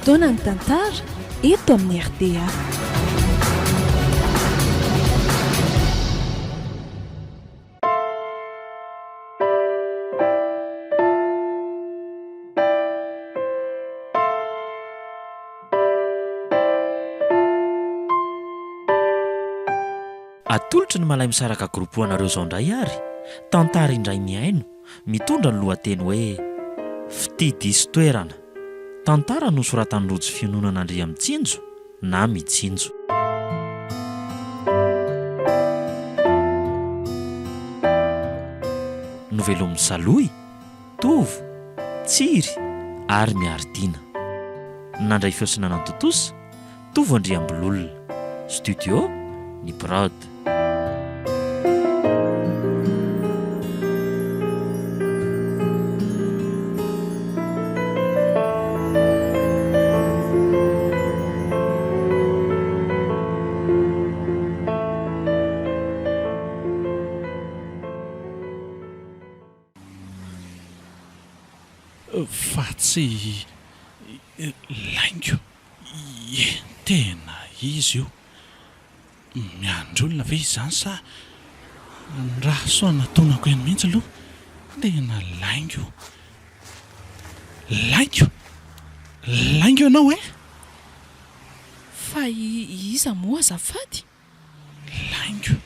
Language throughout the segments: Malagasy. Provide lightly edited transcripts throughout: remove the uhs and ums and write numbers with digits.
fotoana ny tantara eto amin'ny RDA. Atolotry ny malay misaraka groupoanareo izao indray ary tantara indray miaino mitondra ny lohateny hoe fitidy isy toerana. Tantara no soratan'ny rojo fiononan'Andria Mitsinjo na Mitsinjo. Novelomin'ny Saloy, Tovo, Tsiry ary Miaridina. Nandray feosina nantotosa Tovo Andriambololona. Studio ny Prod. Fa tsy laingo tena izy io miandrolona ve izany sa raha so natonako eny mihitsy aloha tena laingo ianao Fa iza moa azafady? Laingo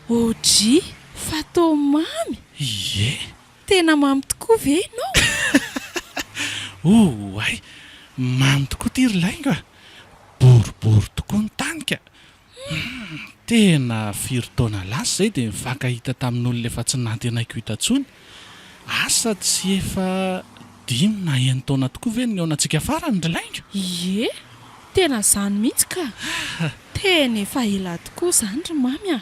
Oji, fa tao mamy. Ie Tena mamy tokoa ve ianao? ay mamy tokoa tiry laingo boribory tokoa ny tanika. Tena firy taona lasa zay dia mifankahita tamin'olona efa tsy nantenaiko hitantsony. Asa tsy efa 5 na 9 taona tokoa ve ny eonantsika farany ry laingo? Ie, tena izany mihitsy ka. Tena efa ela tokoa izany ry mamy.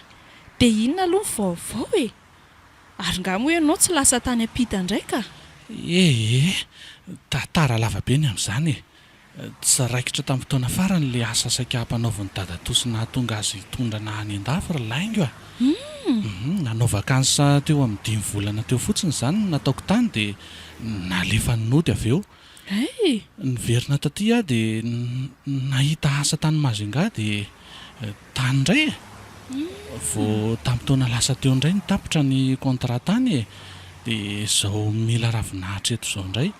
Dia inona aloha ny vaovao e? Ary ngamo hoe ianao tsy lasa tany ampita indray ka? Tantara lava be ny amin'izany e. Tsy raikitra tamin'ny fotoana farany le asa saika hampanaoviny dadato sy nahatonga azy hitondrana any an-dafy ry laingo. Nanao vakansa teo amin'ny 5 volana teo fotsiny izany no nataoko tany dia nalefa nody avy eo. Niverina taty aho dia nahita asa tany Majunga dia tany indray e. Vao tamin'ny taona lasa teo indray nitapitra ny contrat tany e. Dia izao mila ravinahitra eto izao indray.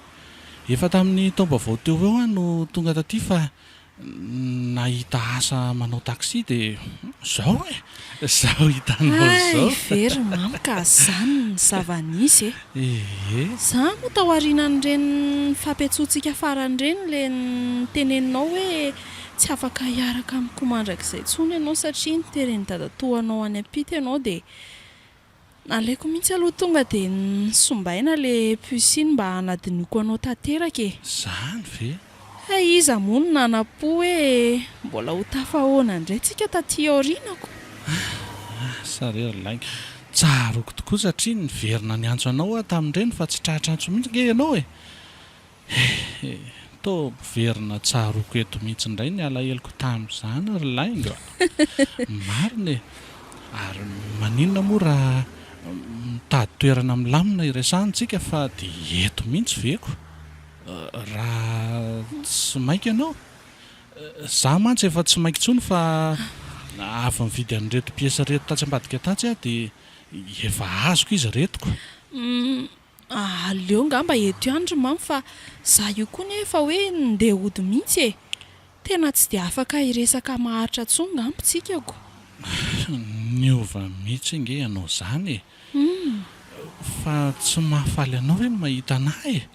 Efa tamin'ny taom-baovao teo eo aho no tonga taty fa nahita asa manao taxi dia izao hitanao izao. Very mamy ka izany ny zava-nisy e. Za moa tao aorianan'ireny fampiantsoantsika farany ireny le niteneninao hoe tsy afaka hiaraka amiko mandrakizay intsony ianao satria nitereny dadatoanao any ampita ianao dia nalaiko mihitsy aloha tonga dia nisombaina le puisine mba hanadiniko anao tanteraka e. Zany ve? Iza moa no nanapo hoe mbola ho tafahoana indray tsika taty aorianako. Sarery laingo. Tsaroko tokoa satria niverina ny antso anao aho tamin'ireny fa tsy tratrantso mihitsy nge ianao e. Tô verina tsaroko eto mihitsy indray ny alaheloko tamin'izany ry laingo. Marina e. Ary maninona moa raha mitady toerana milamina iresahantsika fa dia eto mihitsy veko. Raha tsy maika ianao, za mantsy efa tsy maika intsony fa avy mividy an'ireto piesa reto tatsy ambadika tatsy aho dia efa azoko izy retoko. Aleo ngamba eto ihany ry mamy fa za io koa nefa hoe ndeha hody mihitsy e. Tena tsy dia afaka hiresaka maharitra intsony ngamba tsikako. Niova mihitsy nge ianao izany e. Fa tsy mahafaly anao hoe mahita anahy e.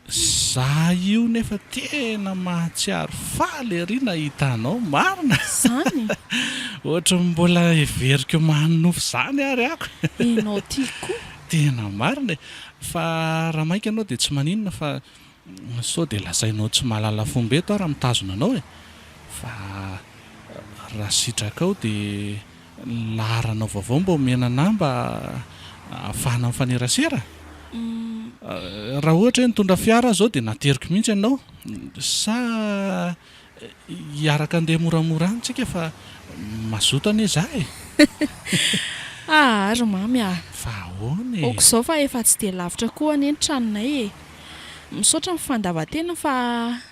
Za io nefa tena mahatsiaro faly ery nahita anao, marina. Izany? Ohatra mbola heveriko mahanofo izany ary ako. Ianao tiako. Tena marina e. Fa raha maika ianao dia tsy maninona fa sao dia lazainao tsy mahalala fomba eto raha mitazona anao e. Fa raha sitraka ao dia laharanao vaovao mba omena namba ahafahana mifanerasera. Raha ohatra hoe nitondra fiara zao dia nateriko mihitsy ianao sa hiaraka andeha moramora any tsika fa mazoto anie za e. Ary mamy fa ahoana e. Oko izao fa efa tsy dia lavitra koa anie ny tranonay e. misaotra ny fandavan-tena fa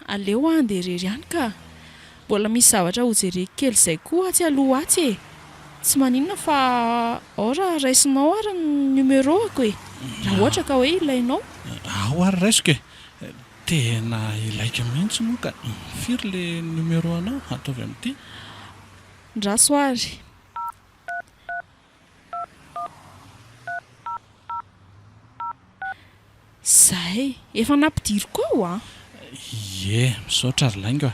aleo andeha irery ihany ka mbola misy zavatra ho jereko kely izay koa atsy aloha atsy e. Tsy maninona fa ora raisinao ary ny numéroako e. Raha ohatra ka hoe ilainao. Ao ary raisiko e. Tena ilaika mihitsy moa ka firy le numéro anao ataovy amin'ity. Ndrasoary. Zay, efa nampidiry koa ho a? Ie, misaotra ry laingo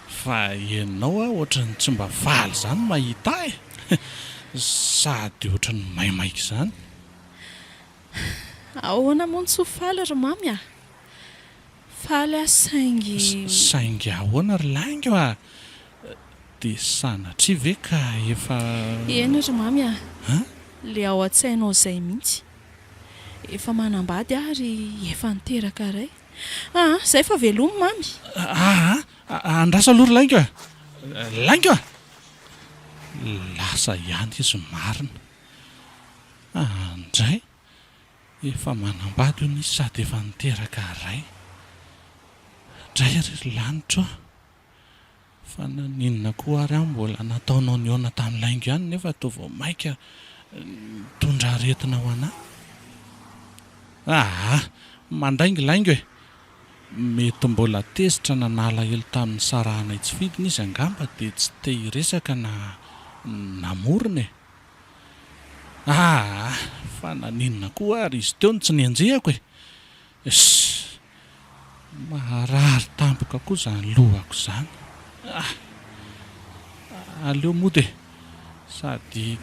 fa ianao ohatrany tsy mba faly zany mahita e. Sady ohatrany maimaika izany. Ahoana moa tsy ho faly ry mamy a? Faly saingy ahoana ry laingo a? Dia sanatria ve ka efa... Eny ry mamy a. Le ao an-tsainao izay mihitsy. Efa manambady ary efa niteraka ray. Izay fa velomy mamy. Andrasa aloha ry laingo a. Laingo a! Lasa ihany izy marina. Andray efa manambady hono izy sady efa niteraka ray. Dray ary ry lanitra fa naninona koa ary mbola nataonao ny hoana tamin'ny laingo ihany nefa toa vao maika tondra aretina ho anahy. Mandaingy laingo e. Mety mbola tezitra nanala hely tamin'ny sarahanay tsy fidiny izy angamba dia tsy te hiresaka na namorona e. Fa naninona koa ary izy teo ny tsy nianjehako e. Maharary tampoka koa izany lohako izany. Aleo mody e. Sady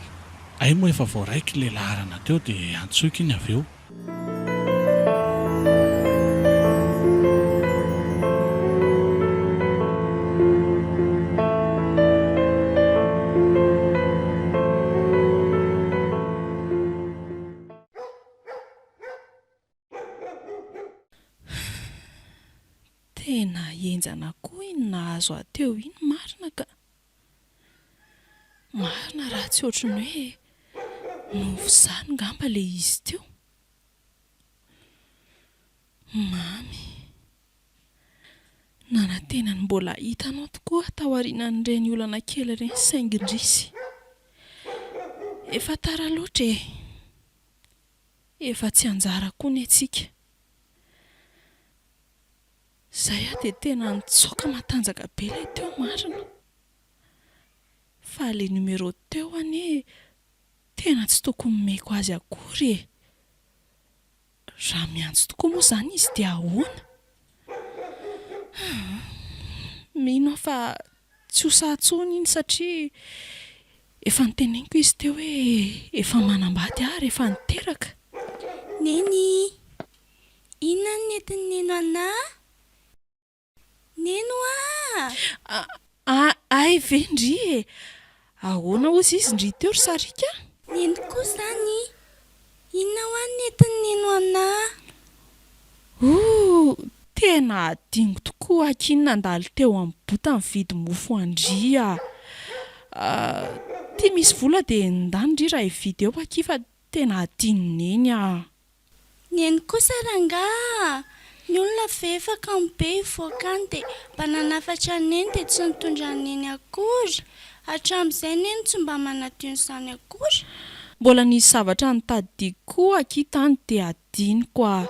ay moa efa voaraiky le laharana teo dia antsoiko iny avy eo. Tena enjana koa iny nahazo ateo iny marina ka. Marina raha tsy ohatrany hoe novo izany ngamba le izy teo. Mamy, nanantenany mbola hitanao tokoa tao aorianan'ireny olana kely ireny saingindrisy. Efa tara loatra e. Efa tsy anjara koa ny antsika. Izay dia tena nitsoaka matanjaka be ilay teo marina. Fa ilay numéro teo anie tena tsy tokony meko azy akory e. Raha miantso tokoa moa izany izy dia ahoana? Mino aho fa tsy ho sahatsony iny satria efa niteneniko izy teo hoe efa manambady ary efa niteraka. Neny, inona no nentin'ny neno anahy? Neno Ay ve ndry e. Ahoana ozy izy ndry teo ry sarika? Neno koa izany. Inona ho any nentin'ny neno anahy? Tena adingo tokoa aky nandalo teo amin'ny bota mividy mofo andria. Tia misy vola dia ndany ndry raha hividy eo aky fa tena adinoneny a. Neno kosa rangahy. Ny olona vefaka be hivoaka any dia mba nanafatra neny dia tsy nitondra neny akory. Hatramin'izay neny tsy mba manadio izany akory. Mbola nisy zavatra nitadidiako koa aky tany dia adiniko a.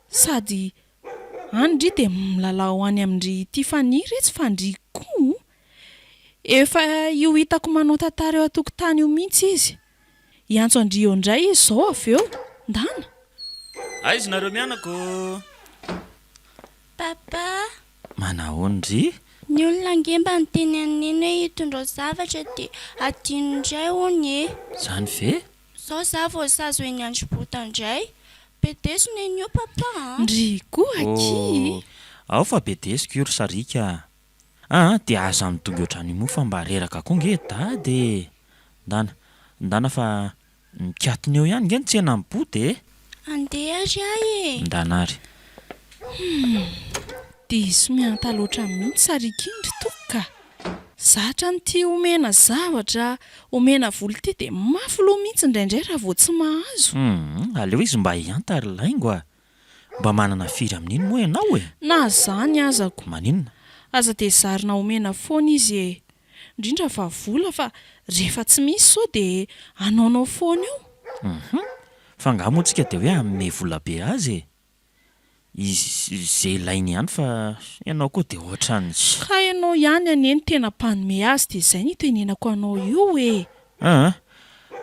Sady andry dia milalao any amin'ndry Tiffany iretsy fa ndry koa. Efa io hitako manao tantara eo an-tokotany io mihitsy izy. Iantso andry eo indray izy izao avy eo. Ndana. Aiza nareo mianako? Papa, Manahoana ndry? ny olona angemba niteny aneny hoe hitondra zavatra dia adino indray hono e. Izany ve? Izao za vao sazo eny androbota indray. Bedesina eny io papa. Ndry koa aky. Ao fa bedesiko io ry sarika. Dia aza mitonga ohatrany io moa fa mba reraka koa nge dady. Ndana fa mikatona eo ihany nge ny tsena mibota e. Andeha ary ahy e. Ndana ary. Diso miantaloatra mihitsy sarika indry toka. Zatra ny tia omena zavatra, omena voly ity dia mafy loha mihitsy indraindray raha vao tsy mahazo. Aleo izy mba hianta ry laingo a. mba manana firy amin'iny moa ianao e? Na zany azako. Maninona? Aza dia zarina omena foana izy e. Indrindra fa vola fa rehefa tsy misy sao dia anaonao foana eo. Fa nga moa tsika dia hoe amin'ny vola be azy e. Izay ilainy ihany fa ianao koa dia ohatrany. Ka ianao ihany aneny tena mpanome azy dia izay ny tenenako anao io e.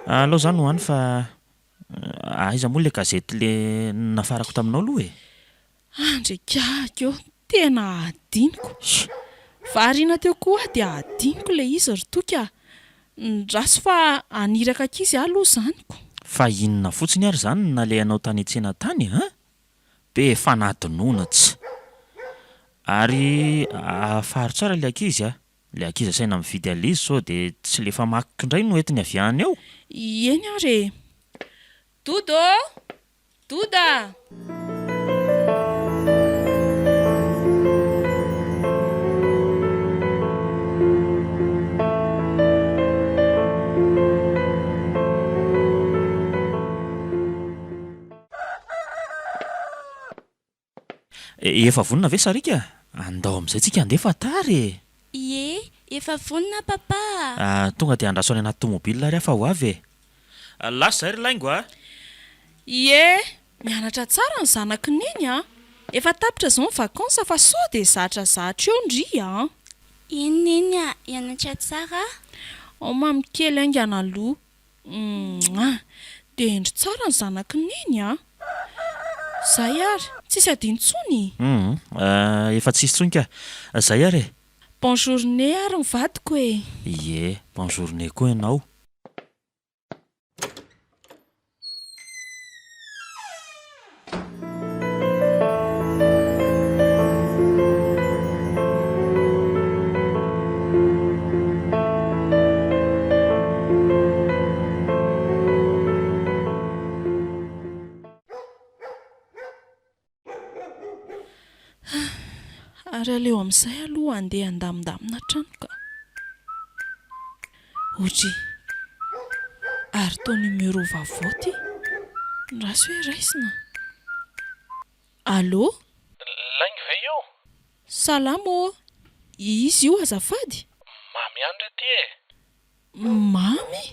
Alao izany ho any fa aiza moa ilay gazety le nafarako taminao aloha e? Andrekako eo, tena adiniko. Variana teo koa dia adiniko ilay izy ry toka. Raso fa aniraka ankizy aloha izanyko. Fa inona fotsiny ary izany nalehanao tany an-tsena tany a? Be fanadinoana tsy. Ary afary tsara ilay ankizy a. Ilay ankizy asaina mividy an'izy sao dia tsy le famaky indray no entiny avy any eo. Eny ary. Dodo! Doda! Efa vonona ve Sarika? Andao amin'izay tsika handefa tary. Ie, efa vonona papa. Tonga dia andraso any anaty tomobila ary afa ho avy e. Lasa izahay ry laingo a. Ie, mianatra tsara ny zanako neny a. Efa tapitra izao ny vakansa fa sao dia zatra eo ndry a. Eny neny a, ianatra tsara. Mamy kely aingana aloha. Dia endry tsara ny zanako neny a. Zay ary, tsisy adino intsony. Efa tsisy intsony ka. Zay ary e. Bonne journée ary ny vadiko e. Ie, bonne journée koa ianao. Ary aleo amin'izay aloha andeha andamindamina trano ka. Ohatry, ary tao numéro vavaoty. Raso hoe raisina. Allô? Laingo ve io? Salama ô. Izy io azafady? Mamy andro aty e. Mamy?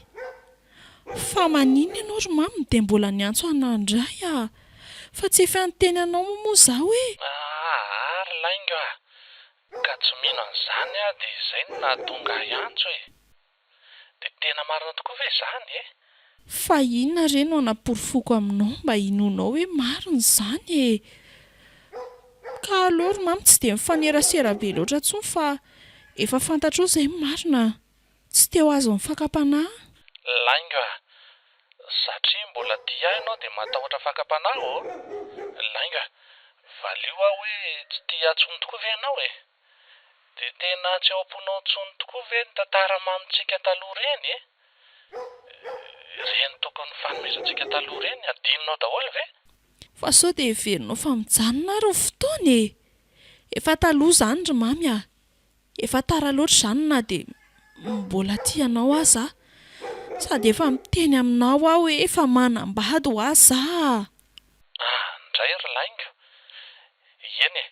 Fa maninona ianao ry mamy dia mbola niantso anandray a. Fa tsy efa niteny anao moa zaho e. Ary laingo a. Ka tsy mino an'izany a dia izay no nahatonga iantso e. Dia tena marina tokoa ve izany e? Fa inona re no naporofoko aminao mba hinonao hoe marina izany e. Ka aleo ry mamy tsy dia mifanerasera be loatra intsony fa efa fantatrao izay marina. Tsy teo azo mifakam-panahy. Laingo a. Satria mbola dia ianao dia matahotra fakam-panahy ô. Laingo a. Valio aho hoe tsy tia antsony tokoa ve ianao e? Dia tena tsy ao am-ponao antsony tokoa ve ny tantara mamintsika taloha ireny e? Ireny tokony fanomezantsika taloha ireny adinonao daholo ve? Fa sao dia heverinao fa mijanona ary ny fotoana e. Efa taloha izany ry mamy a. Efa tara loatra izany na dia mbola tianao aza. Sady efa miteny aminao aho hoe efa manambady ho aza. Indray ry laingo. Eny e,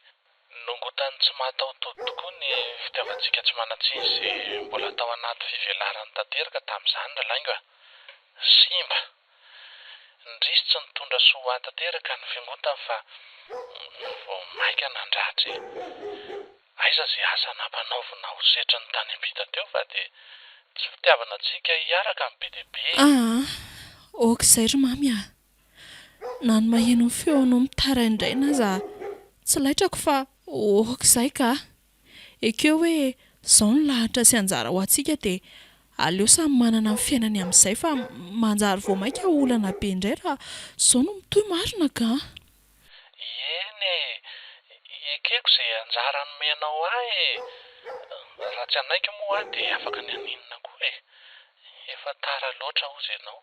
nongotany tsy mahataotody tokoa ny fitiavantsika tsy manatsiny mbola tao anaty fivelarany tanteraka tamin'izany ry laingo a. Simba. Ndrisy tsy nitondra soa tanteraka ny fiangotany fa vao maika nandratra e. Aiza izay asa nampanaovina ho setra ny tany am-pita teo fa dia tsy fitiavana antsika hiaraka amin'ny be dia be. Okizay ry mamy a. Na ny maheno ny feonao mitaraindray na za tsy laitrako fa okizay ka. Ekeo hoe izao ny lahatra sy anjara ho antsika dia aleo samy manana ny fiainany amin'izay fa manjary vao maika olana be indray raha izao no mitohy marina ka. Eny e, ekeko izay anjara nomenao ahy e. Raha tsy anaiko moa dia afaka ny aninona koa e. Efa tara loatra ozy ianao.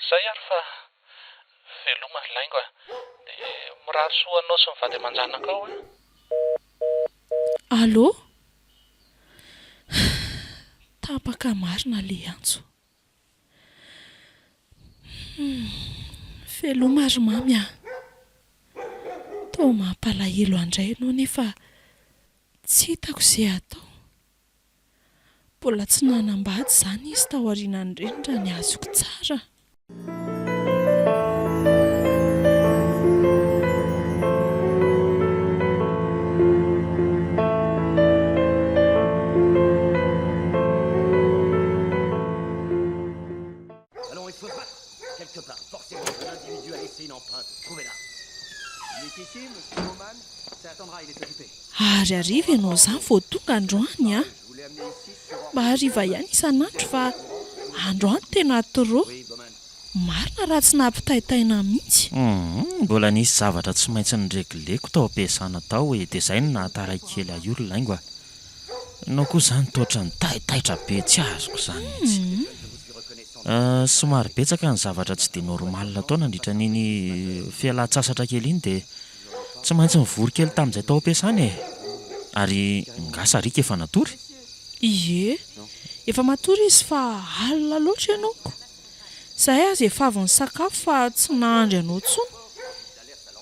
Izay ary fa veloma ry laingo a. Dia mirary soa anao sy mivady aman-janakao a. Allô? Tapaka marina le antso. Veloma ry mamy a. mampalahelo andray ianao nefa tsy hitako izay atao. Mbola tsy nanambady izany izy tao aorianan'ireny raha ny azoko tsara. Alors il faut se battre quelque part. Forcément, un individu a laissé une empreinte. Trouvez-la. Il est ici, monsieur Bowman. Ça attendra, il est occupé. Ary hariva ianao izany vao tonga androany a. Je vous l'ai amené ici sur ordre. Mba hariva ihany isan'andro fa androany tena trop. Oui, Bowman. Marina raha tsy nampitaitaina mihitsy. Mbola nisy zavatra tsy maintsy nyregleko tao ampiasana tao hoe dia izay no nahataraiky kely aolona laingo a. Ianao koa izany toatra ny taitaitra be tsy azoko izany mihitsy. Somary betsaka ny zavatra tsy dia normalina tao nandritra n'iny fialan-tsasatra kely iny dia tsy maintsy mivory kely tamin'izay tao ampiasana e. Ary ngasa rika efa natory. Ie, efa matory izy fa alina loatra ianaoko. Zahay azy efa avy ny sakafo fa tsy nahandry anao intsony.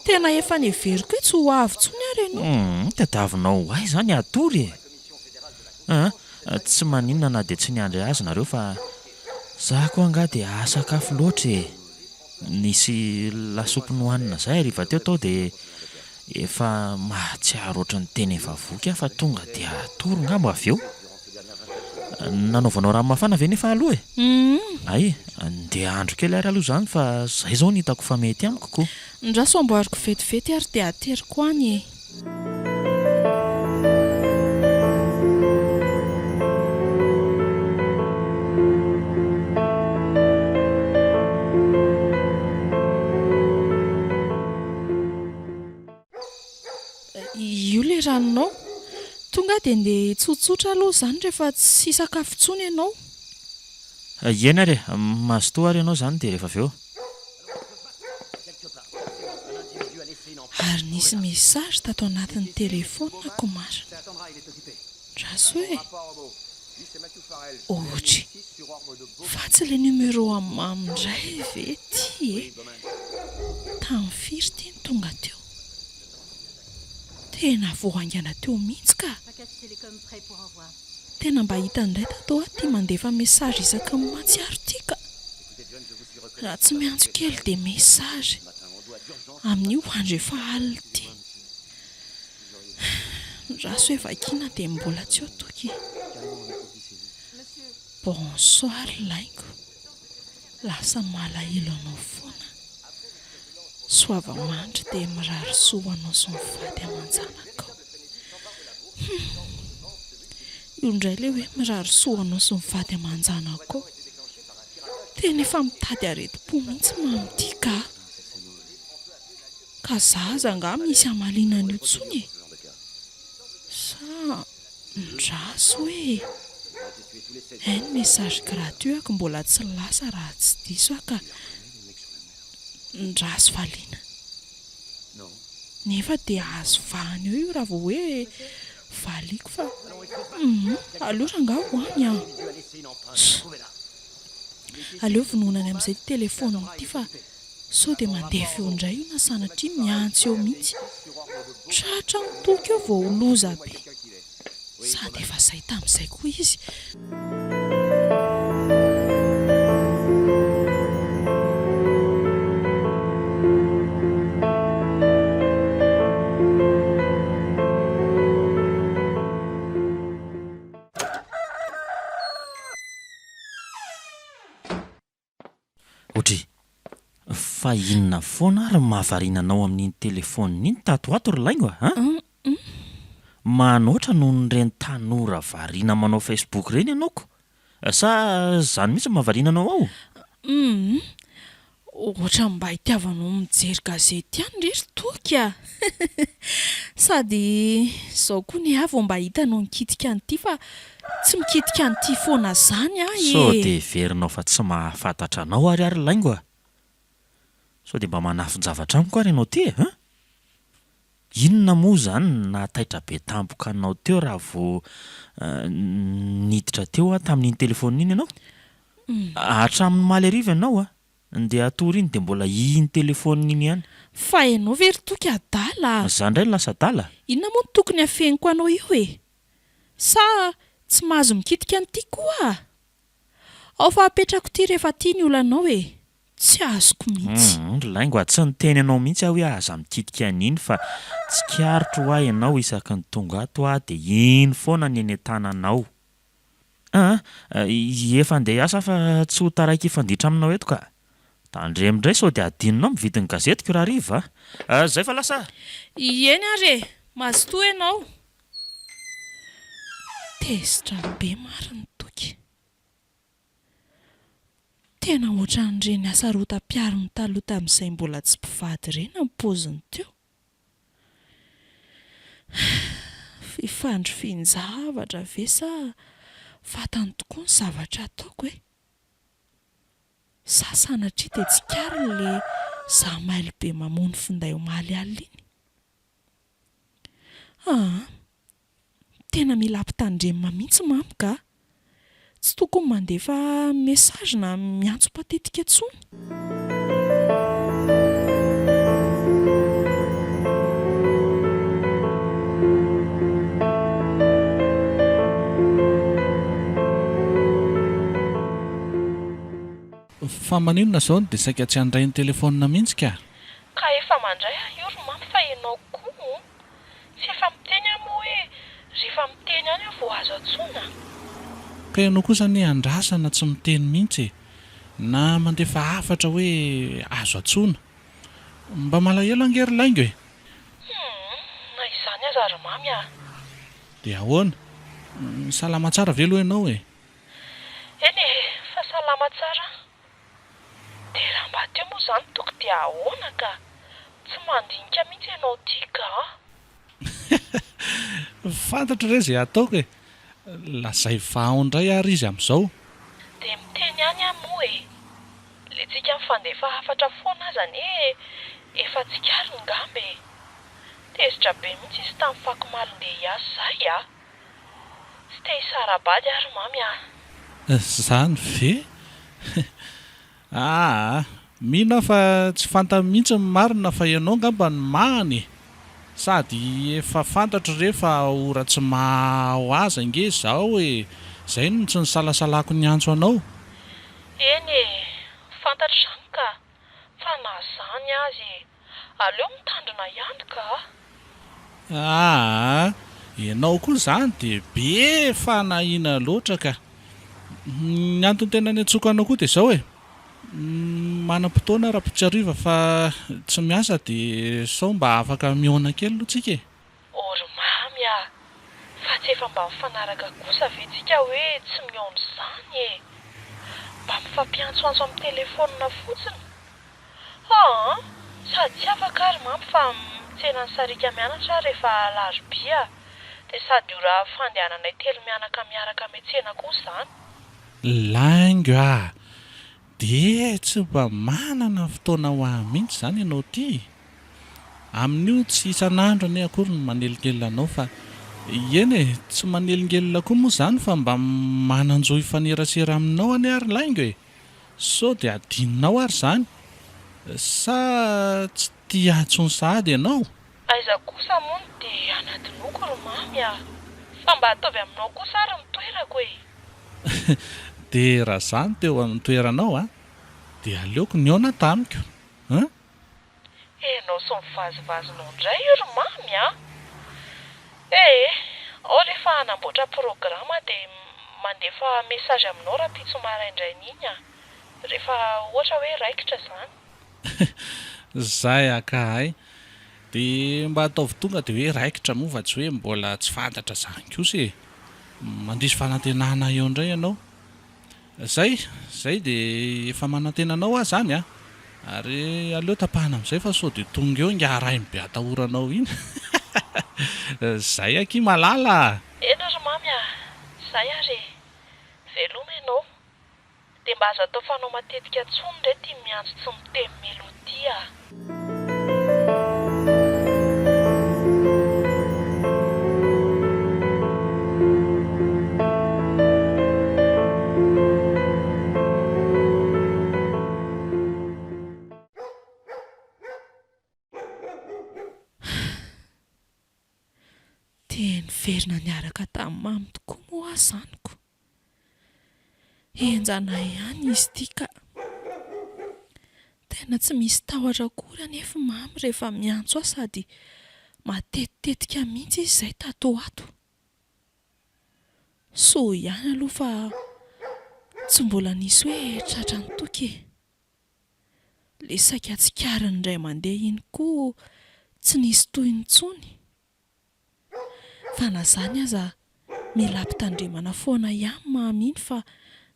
Tena efa neveriko hoe tsy ho avy intsony ary ianao. Tadiavinao ahy izany atory e. Tsy maninona na dia tsy niandry azy nareo fa za koa angaha dia ahasakafo loatra e. Nisy lasopy nohanina izay hariva teo tao dia efa mahatsiaro ohatran'ny tena efa voky aho fa tonga dia atory ngamba avy eo. Nanaovanao rano mafana ve nefa aloha e? Ay, andeha andro kely ary aloha izany fa izay izao no hitako fa mety amiko koa. Ndraso amboariko vetivety ary dia ateriko any e. Io le ranonao tonga dia ndeha tsotsotra aloha izany rehefa tsy sakafo intsony ianao. Iena re, mazotoa ary ianao izany dia rehefa avy eo. Ary nisy mesazy tato anatin'ny telefonina Mara. Raso hoe ohatra fa tsy ilay numéro amindray ve ty e? Tamin'ny firy teny tonga teo? Tena voahaingana teo mihitsy ka. Tena mba hitandray tato aho tia mandefa mesazy isaka ny matsiaro ity ka. Raha tsy miantso kely dia mesazy amin'io andro efa alina ity. Raso hoe vakiana dia mbola tsy ho toky. Bonsoir laingo. Lasa malahelo anao foana. Soava mandry dia mirary soa anao sy mivady aman-janakao. Io indray ilay hoe mirary soa anao sy mivady aman-janakao. Tena efa mitady areti-po mihitsy mamity ka. Ka zaza angaha misy amalinana io intsony e. Sa ndraso hoe hainy mesazy gratuit ako mbola tsy lasa raha tsy diso aho ka ndraso valiana. Nefa dia azo vahany eo io raha vao hoe valiako fa aleo rangaha hoany aho. Aleo vononany amin'izay telefona ity fa sao dia mandeha eo indray io na sanatria miantso eo mihitsy. Tratra mitoky eo vao loza be. Sady efa izay tamin'izay koa izy. Otry, fa inona foana ary mahavarinanao amin'iny telefonina iny tato ato ry laingo a? Manoatra noho n'ireny tanora variana manao Facebook ireny ianaoko? Sa izany mihitsy mahavarinanao ao? Ohatra mba hitiavanao mijery gazety ihany rery toky a. Sady izao koa ny avy mba hitanao nikitika an'ity fa tsy mikitika an'ity foana izany aho e. Sao dia heverinao fa tsy mahafantatra anao ary laingo a. Sao dia mba manafin-javatra amiko ary ianao ty e? Inona moa izany nahataitra be tampoka anao teo raha vao niditra teo tamin'iny telefonina iny ianao? Hatramin'ny maly hariva ianao a? Ndeha atory iny dia mbola iny telefonina iny ihany. Fa ianao very toky adala. Za indray no lasa dala. Inona moa no tokony hafeniko anao io e? Sa tsy mahazo mikitika an'ity koa? Ao fa apetrako ity rehefa tia ny olanao e. Tsy azoko mihitsy. Laingo tsy niteny anao mihitsy aho hoe aza mikitika an'iny fa tsy kiarotro ho ahy ianao isaky ny tonga ato dia iny foana ny eny an-tananao. Efa andeha hiasa fa tsy ho taraiky ifanditra aminao eto ka. Tandremindray sao dia adinonao mividy ny gazetiko raha riva. Zay fa lasa. Eny are, mazotoa ianao. Tezitra be mariny toky. Tena ohatran'ireny asarotam-piarony taloha tamin'izay mbola tsy mpivady ireny amin'ny paoziny teo. Fifandrofian-javatra ve sa fantany tokoa ny zavatra ataoko e? Sa sanatria dia tsy kariny ilay zamaily be mamono finday omaly alina iny. Tena mila ampitandremina mihitsy mamy ka. Tsy tokony mandefa mesazy na miantso patetika intsony. Fa maninona izao dia saika tsy handray ny telefonina mihitsy ka? Ka efa mandray io ry mamy fa ianao koa. Tsy efa miteny aho moa hoe rehefa miteny any aho vao azo antsoina. Ka ianao kosa ny andrasana tsy miteny mihitsy na mandefa hafatra hoe azo antsoina. Mba malahelo angery laingo e. Na izany aza ry mamy ah. Dia ahoana? Salama tsara ve aloha ianao e? Eny e, fa salama tsara. Dia raha mba teo moa izany toky dia ahoana ka? Tsy mandinika mihitsy ianao tia ka. Fantatra re izay ataoko e. Lazay vahao indray ary izy amin'izao. Dia miteny any aho moa e. Ilay tsika mifandefa hafatra foana azany efa tsy kariny ngamba e. Tezitra be mihitsy izy tamin'ny fakomaly ndeha hiasa izay ah. Tsy te hisara-bady ary mamy ah. Izany ve? Mino aho fa tsy fantany mihitsy ny marina fa ianao ngamba ny mahany. Sady efa fantatro rehefa ora tsy maha ho aza nge izao hoe izay no tsy nisalasalako ny antso anao. Eny e, fantatra izany ka. Fa na izany azy aleo mitandrina ihany ka. Ianao koa izany dia be fanahina loatra ka. Ny antony tena ny antsoiko anao koa dia izao e. Manam-potoana raha-pitsariva fa tsy miasa dia sao mba afaka mihaona kely aloha tsika e. Ory mamy ah. Fa tsy efa mba mifanaraka kosa ve tsika hoe tsy mihaona izany e. Mba mifampiantsoantso amin'ny telefonina fotsiny. Sady tsy afaka ary mamy fa mitsena ny sarika mianatra rehefa alarobia. Dia sady io raha fandehananay telo mianaka miaraka miantsena koa izany. Laingo ah. Dia tsy mba manana fotoana ho ahy mihitsy izany ianao ty. Amin'io tsy isan'andro anie akory ny manelingelina anao fa eny e, tsy manelingelina koa moa izany fa mba mananjo ifanerasera aminao anie ary laingo e. Sao dia adinonao ary izany. Sa tsy tia antsony sahady ianao? Aiza kosa moa no dia anatinoko ry mamy ah. Fa mba ataovy aminao kosa ary ny toerako e. Dia raha izany teo amin'ny toeranao dia aleoko ny aona tamiko. Enao sy mivazivazinao indray ry mamy ah. Ao rehefa hanamboatra programa dia mandefa mesazy aminao raha pitso maraindray iny ah. Rehefa ohatra hoe raikitra izany. Zay akahay. Dia mba ataovy tonga dia hoe raikitra moa fa tsy hoe mbola tsy fantatra izany kosa e. Mandrisy fanantenana eo indray ianao. Zay dia efa manantenanao aho izany ah. Ary aleo tapahana amin'izay fa sao dia tonga eo nge haray ny be atahoranao iny. Zay aky malala. Eny ry mamy ah. Zay ary. Veloma ianao. Dia mba azo atao fanao matetika intsony indray tia miantso tsy miteny melodia. niverina niaraka tamin'ny mamy tokoa moa azaniko. Enjana ihany izy ity ka. Tena tsy misy tahotra akory anefa mamy rehefa miantso aho sady matetitetika mihitsy izy izay tato ato. So ihany aloha fa tsy mbola nisy hoe tratra ny toky. Le saika tsikariny indray mandeha iny koa tsy nisy toy ny tsony. Fa na zany aza mila ampitandremana foana ihany mamy iny fa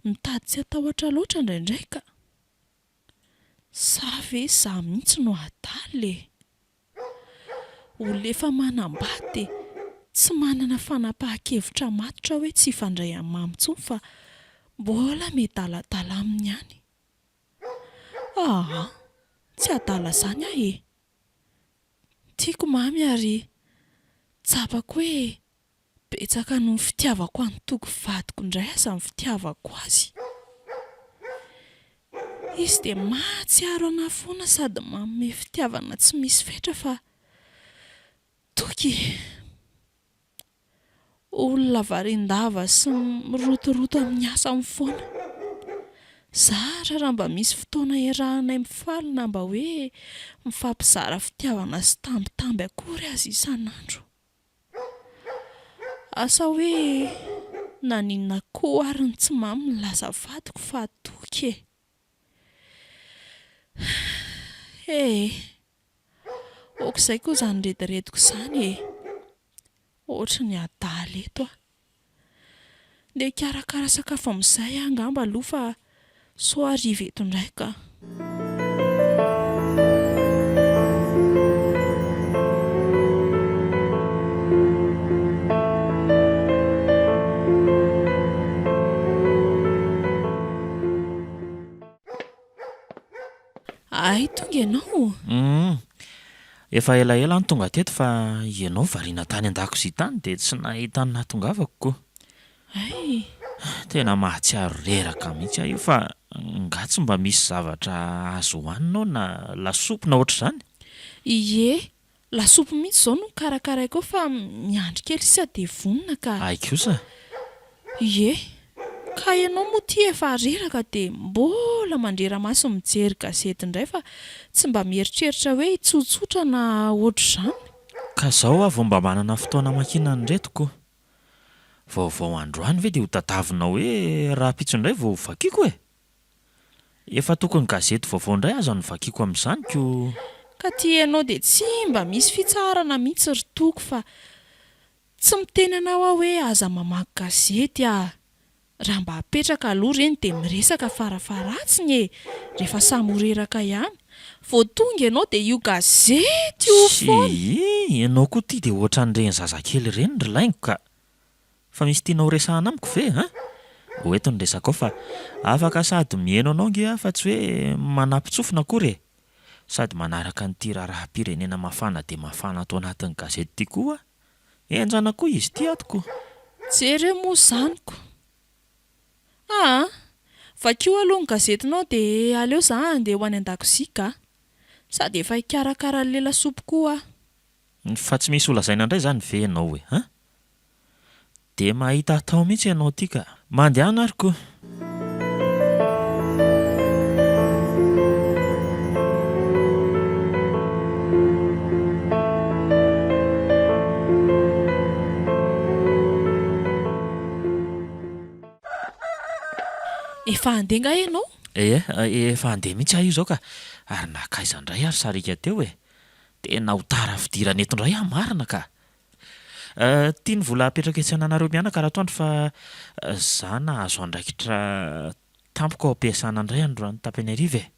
mitady tsy atahotra loatra indraindray ka. Sa ve izaho mihitsy no adaly e? Olona efa manambady dia tsy manana fanapahan-kevitra matotra hoe tsy hifandray amin'ny mamy intsony fa mbola miadaladala aminy ihany. Tsy adala izany aho e. Tiako mamy ary tsapako hoe betsaka no fitiavako an'ny toko vadiko indray aza ny fitiavako azy. Izy dia mahatsiaro anahy foana sady manome fitiavana tsy misy fetra fa toky olona varindava sy mirotoroto amin'ny asa amin'ny foana. Zara raha mba misy fotoana iarahanay mifaly na mba hoe mifampizara fitiavana sy tambitamby akory azy isan'andro. Asa hoe naninona koa ary ny tsy mamy milaza vadiko fa toky e. Ohatr'izay koa izany redirediko izany e. Ohatry ny adaly eto aho. Ndeha hikarakara sakafo amin'izay angamba aloha fa so hariva eto indray ka. Tonga ianao. Efa elaela ny tonga teto fa ianao variana tany an-dakozia tany dia tsy nahita ny nahatongavako koa. Tena mahatsiaro reraka mihitsy aho io fa ngatsy mba misy zavatra azo hohaninao na lasopy na ohatr'izany? Ie, lasopy mihitsy izao no karakaraiko fa miandry kely sisa dia vonona ka. Ay kosa. Ie, ka ianao moa tia efa reraka dia mbola mandrera maso mijery gazety indray fa tsy mba mieritreritra hoe hitsotsotra na ohatr'izany. Ka zaho aho vao mba manana fotoana mankina ny retiko. Vaovao androany ve dia ho tadavina hoe raha pitso indray vao vakiako e? Efa tokony gazety vaovao indray aza no vakiako amin'izany ko. Ka tia ianao dia tsy mba misy fitsarana mihitsy ry toko fa tsy miteny anao aho hoe aza mamaky gazety ah. Raha mba apetraka aloha ireny dia miresaka farafaratsiny e. Rehefa samy reraka ihany. Vao tonga ianao dia io gazety io foana. Ianao koa tia dia ohatran'ireny zazakely ireny ry laingo ka. Fa misy tianao resahana amiko ve ha? Ho eto ny resaka ao fa afaka sady mihaino anao nge fa tsy hoe manampitsofina akory e. Sady manaraka n'ity raharaham-pirenena mafana dia mafana ato anatin'ny gazety ity koa. Enjana koa izy ity atoko. Jereo moa zaniko. Vakio aloha ny gazetinao dia aleo za andeha ho any an-dakozia ka. Sady efa hikarakara an'ilay lasopy koa. Fa tsy misy olazaina indray izany ve ianao e? Dia mahita atao mihitsy ianao ity ka. Mandehana ary koa. Efa handeha nga ianao? Efa handeha mihitsy aho io izao ka. Ary nakaiza indray ary sarika teo e. Tena ho tara fidirana eto indray marina ka. Tiany vola apetraka etsy anareo mianaka raha toandro fa izaho nahazo andraikitra tampoko ao am-piasana indray androany tapany hariva e.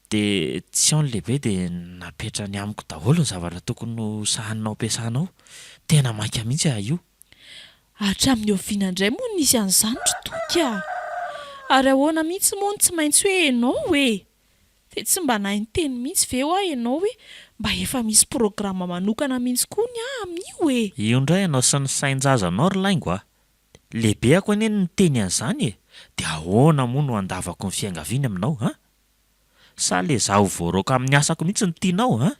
Dia tsy ao ny lehibe dia napetra ny amiko daholo ny zavatra tokony ho sahaninao am-piasanao. Tena maika mihitsy aho io. Hatramin'ny oviana indray moa nisy an'izany ry toky ah. Ary ahoana mihitsy moa tsy maintsy hoe ianao e. Dia tsy mba nahin-teny mihitsy ve ho aho ianao hoe mba efa misy programa manokana mihitsy koa ny amin'io e. Io indray ianao sy ny sain-jazanao ry laingo ah. Lehibe ako anie ny teny an'izany e. Dia ahoana moa no andavako ny fiangaviana aminao ha? Sa le zaho voaroaka amin'ny asako mihitsy ny tianao ha?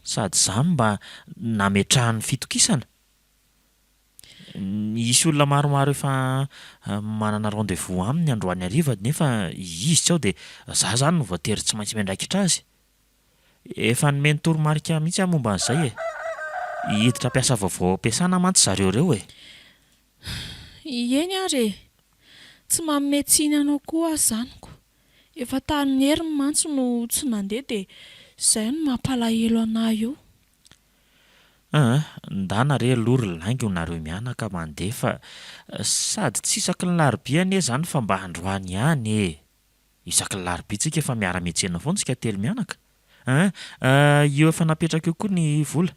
sady izany mba nametrahan'ny fitokisana. Misy olona maromaro efa manana rendez-vous aminy androany hariva nefa izy tsy ao dia za zany no voatery tsy maintsy miandraikitra azy. Efa nomeny toromarika mihitsy aho momba an'izay e. Hiditra mpiasa vaovao ampiasana mantsy zareo reo e. Eny ary tsy manome tsiny anao koa aho zaniko. Efa tamin'ny heriny mantsy no tsy nandeha dia izay no mampalahelo anahy io. Ndana re lory laingo nareo mianaka mandeha fa sady tsy isaky ny larobia anie zany fa mba androany ihany e. Isaky ny larobia tsika efa miara-miantsena foana tsika telo mianaka. Io efa napetraka eo koa ny vola.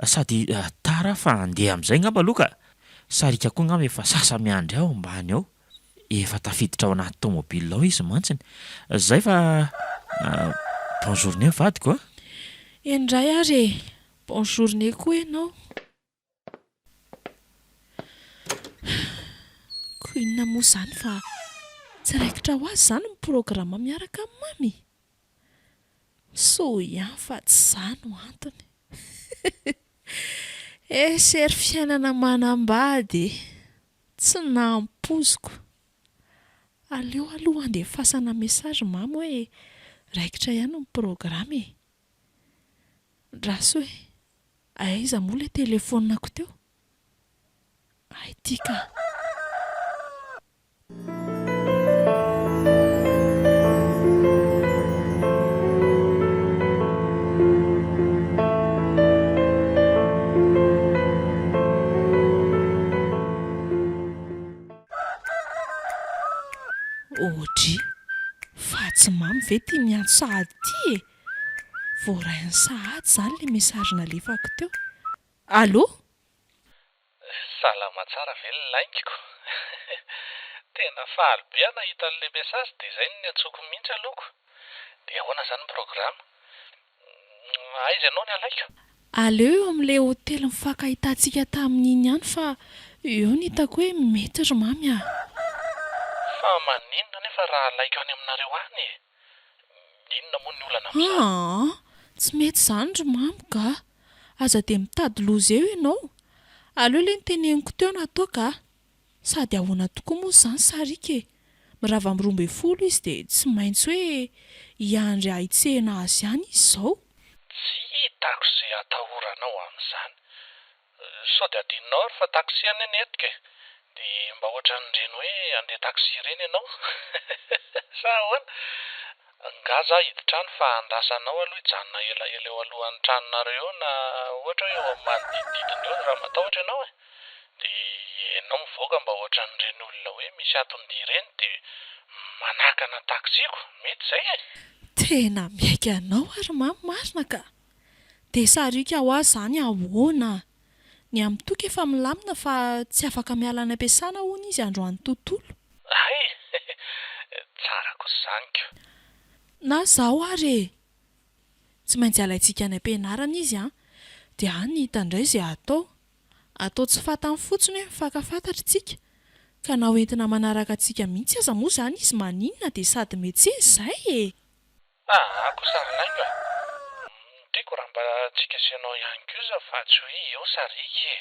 Sady tara fa andeha amin'izay ngamba aloha ka. Sarika koa ngamba efa sasa miandry ao ambany ao. Efa tafiditra ao anaty tômôbila ao izy mantsiny. Zay fa bonne journée vadiko a. Indray ary bonne journée koa ianao. Koa inona moa izany fa tsy raikitra ho azy izany ny programa miaraka amin'ny mamy. So ihany fa tsy izany no antony. Sery fiainana manambady tsy nampoziko. Aleo aloha andefasana mesazy mamy hoe raikitra ihany ny programa e. Raso hoe aiza moa ilay telefonako teo? Ay ity ka. Ohatry fa tsy mamy ve tia miantso sahady ity e? Voarain'ny sahady izany ilay mesazy nalefako teo. Allô? Salama tsara ve ny laingiko? Tena faly be aho nahita an'ilay mesazy dia izay no niantsoko mihitsy alohako. Dia ahoana izany ny programa? Aiza ianao ny alaiko? Aleo eo amin'ilay hotely mifankahitantsika tamin'iny ihany fa eo ny hitako hoe mety ry mamy ah. Fa maninona nefa raha alaiko any aminareo any e? Inona moa ny olana amin'izany? Tsy mety izany ry mamy ka. Aza dia mitady loza eo ianao. Aleo ilay noteneniko teo natao ka. Sady ahoana tokoa moa izany sarika e. Mirava amin'ny 12 izy dia tsy maintsy hoe hiandry ahitsehana azy ihany izy izao. Tsy hitako izay atahoranao amin'izany. Sao dia adinonao ary fa taksi any netika e. Dia mba ohatran'ireny hoe andeha taksi ireny ianao. Sa ahoana? Ngaza hiditra any fa andrasanao aloha hijanona elaela eo alohan'ny tranonareo na ohatra hoe eo amin'ny manodidididina eo raha matahotra ianao e. Dia ianao mivoaka mba ohatran'ireny olona hoe misy aton-dia ireny dia manakana taksiko. Mety izay e? Tena miaika anao ary mamy marina ka. Dia sarika ho azy izany ahoana? Ny amin'ny toka efa milamina fa tsy afaka miala any am-piasana hono izy androany tontolo. Ay, tsara kosa izany ka. Na zaho ary e. Tsy maintsy alaintsika any am-pianarana izy dia any hita indray izay atao. Atao tsy fantany fotsiny hoe mifankafantatra isika. Ka na hoentina manaraka antsika mihitsy aza moa izany izy maninona dia sady metsy izay e. Kosa ry laingo e. Tiako raha mba tsy kasianao ihany koa za fa tsy hoe eo sarika e.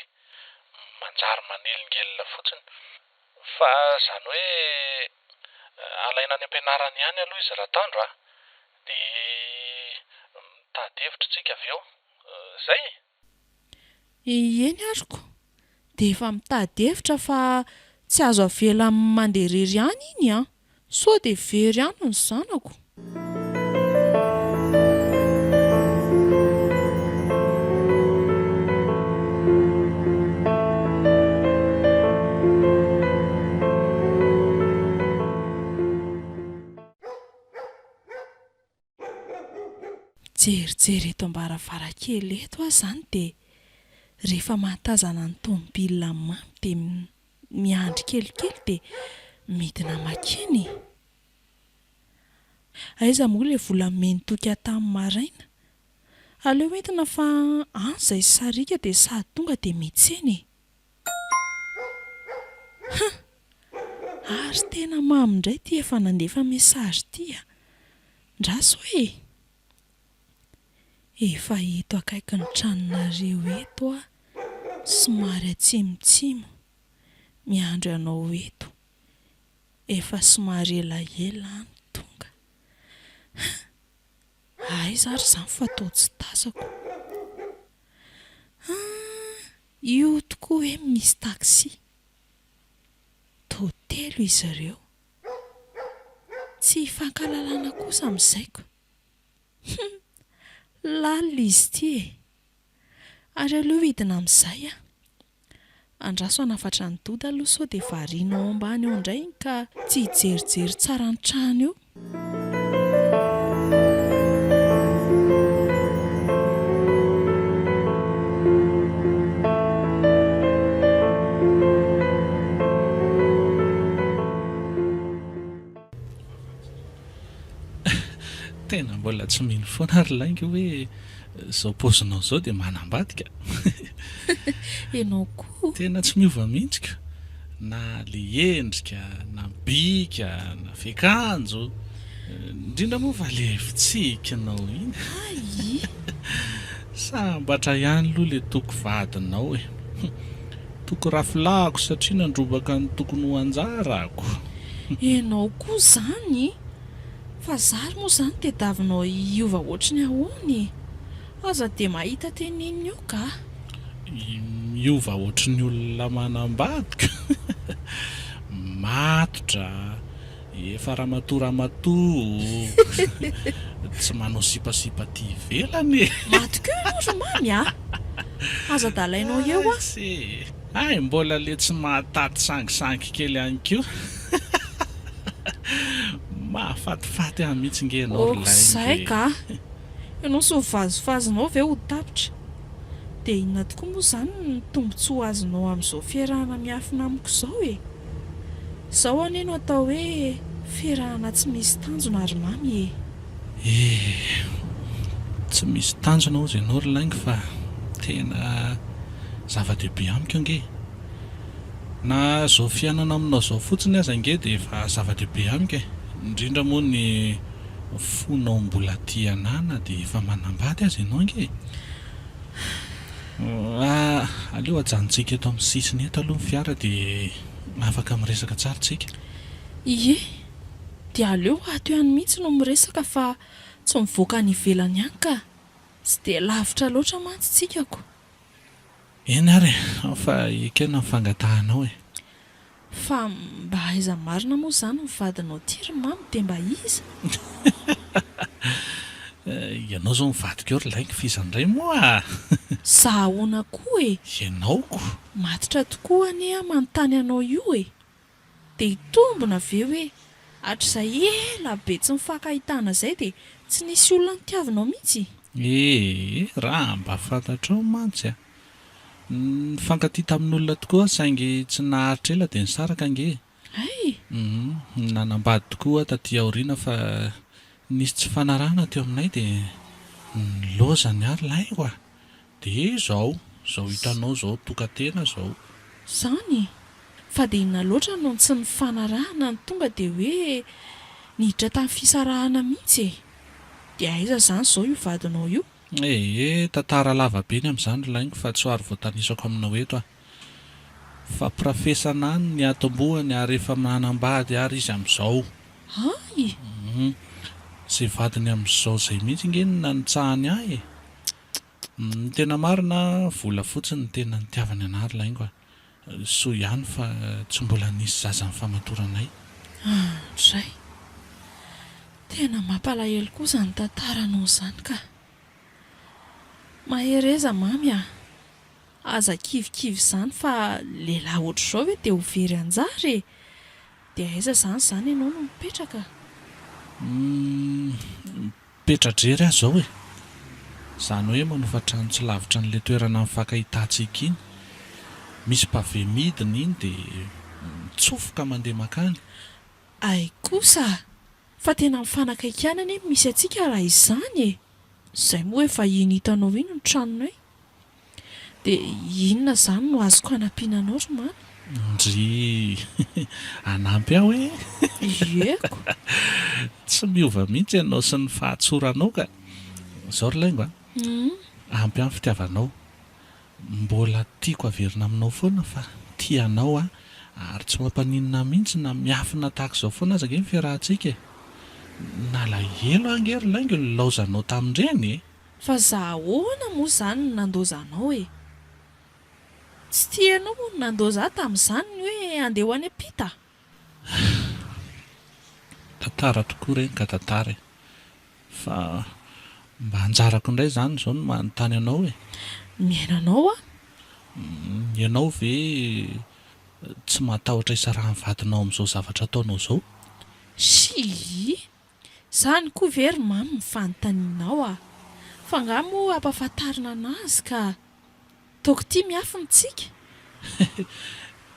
Manjary manelingelina fotsiny. Fa izany hoe alaina any am-pianarana ihany aloha izy Ratandro a. Dia mitady hevitra tsika avy eo. Zay e? Eny ariko. Dia efa mitady hevitra fa tsy azo avela amin'ny mandeha irery ihany iny a. Sao dia very ihany ny zanako. Jerijery eto am-baravarakely eto aho izany dia rehefa mahatazana ny tômôbilina mamy dia miandry kelikely dia midina makeny. Aiza moa ilay vola menitoka tamin'ny maraina? Aleo entina fa izay sarika dia sady tonga dia metsena e. Ary tena mamy indray ty efa nandefa mesazy ty a. Ndraso hoe Efa hito akaiky ny tranonareo eto a, somary atsimotsimo miandro ianao eto. Efa somary elaela ny tonga. Aiza ary izany fa toa tsy tazako. Io tokoa hoe misy taksi. Telo izy ireo. Tsy hifankalalana kosa amin'izaiko. Lalina izy ity e. Ary aleo hidina amin'izay a. Andraso hanafatra ny doda aloha sao dia variana ao ambany eo indray ka tsy hijerijery tsara ny trano io. Tena mbola tsy mino foana ary lainga hoe izao paozinao izao dia manambadika. Ianao koa. Tena tsy miova mihitsika. Na le endrika, na bika, na fiakanjo. Indrindra moa fa le fitsikinao iny. Ai, Sambatra ihany aloha le toko vadinao e. Toko rafilako satria nandrobaka ny tokony ho anjarako. ianao koa izany. Fa zary moa izany tediavinao hiova ohatrany ahoany. Aza dia mahita teneniny io ka. Miova ohatran'ny olona manambadika. Matotra, efa ramatoa. Tsy manao sipasipa ty ivelany. Maty koa ianao Romamy a. Aza dalainao eo a. Ay, mbola le tsy mahataty sangisangy kely ihany koa. Mahafatifaty ahy mihitsy nge ianao Izay ka. Ianao sy vazovazinao ve ho tapitra. Dia inona tokoa moa izany ny tombontsoa azonao amin'izao fiarahana miafina amiko izao e. Izao anie no atao hoe fiarahana tsy misy tanjona ary mamy e. Tsy misy tanjona hozy ianao ry lainga fa tena zava-dehibe amiko ange. Na izao fiainana aminao izao fotsiny aza ange dia efa zava-dehibe amiko e. Indrindra moa ny fonao mbola tia anana dia efa manambady azy ianao ange. Aleo ajanontsika eto amin'ny sisiny eto aloha ny fiara dia afaka miresaka tsara tsika. Ie, dia aleo ato ihany mihitsy no miresaka fa tsy mivoaka ny ivelany ihany ka. Tsy dia lavitra loatra mantsy tsikako. Eny ary, fa ekena mifangatahanao e. Fa mba aiza marina moa izany mivadinao ty Romamy dia mba iza? Ianao izao mivadika eo ry lainga fizandray moa. Zahoana koa e. Ianaoko. Matitra tokoa anie manontany anao io e. Dia hitombona ve hoe hatr'izay ela be tsy mifankahitana izay dia tsy nisy olona nitiavinao mihitsy. Raha mba fantatrao mantsy a. Nifankatia tamin'olona tokoa saingy tsy naharitra ela dia nisaraka ange. Ay, Nanambady tokoa taty aoriana fa nisy tsy fanarahana teo aminay dia nilozany ary laingo a. Dia izao hitanao izao tokantena izao. izany. Fa dia inona loatra no tsy nifanarahana ny tonga dia hoe niditra tamin'ny fisarahana mihitsy e. Dia aiza izany izao io vadinao io? Tantara lava be ny amin'izany ry laingo fa tsy ho ary voatanisako aminao eto a. Fa profesana any ny atombohany ary efa manambady ary izy amin'izao. Ay, Izay vadiny amin'izao izay mihitsy nge no nanitsahany ahy e. Tena marina vola fotsiny ny tena nitiavany anahy ry laingo a. Soa ihany fa tsy mbola nisy zaza ny famatoranay. Andray. Tena mampalahelo kosa ny tantaranao izany ka. Mahereza mamy a. Aza kivikivy izany fa lehilahy ohatr'izao hoe dia ho very anjara e. Dia aiza izany ianao no mipetraka? Petradrery aho izao e. Izany hoe manofa trano tsy lavitra n'ilay toerana mifankahitatsika iny. Misy pavé midina iny dia mitsofoka mandeha makany. Ay kosa, fa tena mifanakaiky any misy antsika raha izany e. Izay moa efa iny hitanao iny ny tranonay. Dia inona izany no azoko hanampiananao Romamy? Ndry anampy aho e. Ieko. Tsy miova mihitsy ianao sy ny fahatsoranao ka. Izao ry laingo a. ampy amin'ny fitiavanao mbola tiako averina aminao foana fa tianao ary tsy mampaninina mihitsy na miafina tahaka izao foana aza ny fiarahantsika nalahelo angery laingo ny laozanao tamin'ireny fa zahoana moa izany no nandozanao e tsy tianao moa no nandoza tamin'izany ny hoe andeha ho any ampita tantara tokoa ireny ka tantara fa mba hanjarako indray izany izao no manontany anao e miainanao ianao ve tsy matahotra isarahan'ny vadinao amin'izao zavatra ataonao izao sy izany koa very mamy mifanontanianao fa ngah moa ampahafantarina anazy ka taoko tia miafintsika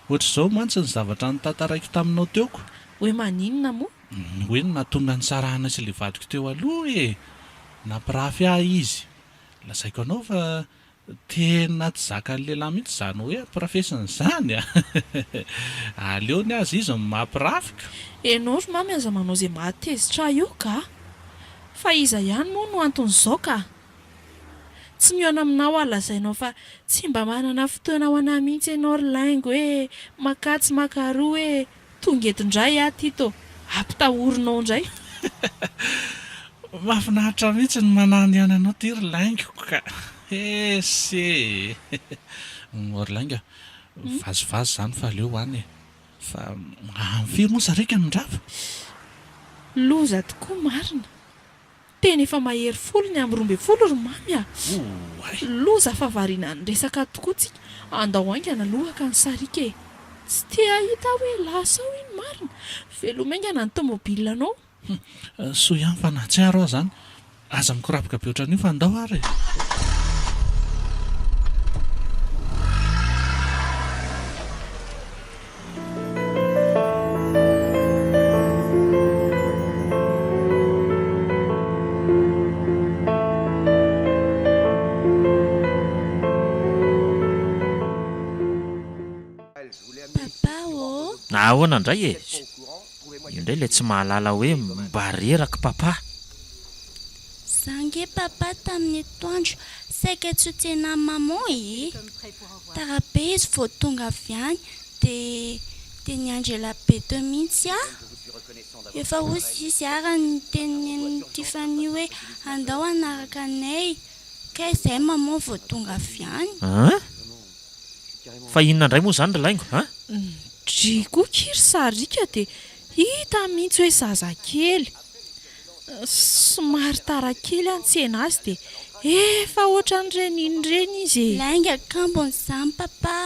ohatr'izao mantsy ny zavatra notantaraiko taminao teoko hoe maninona moa hoe ny nahatonga ny sarahana sy ilay vadiko teo aloha e nampirafy ahy izy lazaiko anao fa tena tsy zaka ny lehilahy mihitsy izany hoe ampirafesina izany aleony azy izy ny mampirafika ianao ry mamy aza manao izay mahatezitra io ka fa iza ihany moa no anton'izao ka tsy mihona aminao alazainao fa tsy mba manana fotoana ho anahy mihitsy ianao ry laingo hoe makatsy makaroa hoe tonga eto-indray aty to ampitahorinao indray mahafinaritra mihitsy ny manany ihany anao ty ry laingoko ka ese ry lainga vazivazy izany fa aleo hoany fa amfiry moa sarika mindrava loza tokoa marina tena efa mahery folo ny amin'ny 12 ry mamy loza fa variana ny resaka tokoa tsika andao aingana lohaka ny sarika e tsy tia hita hoe lasa ho iny marina velomaingana ny tomobilanao so ihany fa natsiaro aho izany aza mikorapika be ohatran'io fa andao ary ahoana indray e io indray ilay tsy mahalala hoe mba reraka papa zange papa tamin'ny atoandro saika tsy ho tena maman tarabe izy vao tonga avy any dia niandry elabe mihitsy efa osy izy ara ny teniny Tiffany hoe andao anaraka anay ka izay maman vao tonga avy any fa inona indray moa izany ry laingo driko kiry sarika dia hita mihitsy hoe zazakely somary tarakely antsena azy dia efa ohatran'ireny inyreny izy lainga kambony izany papa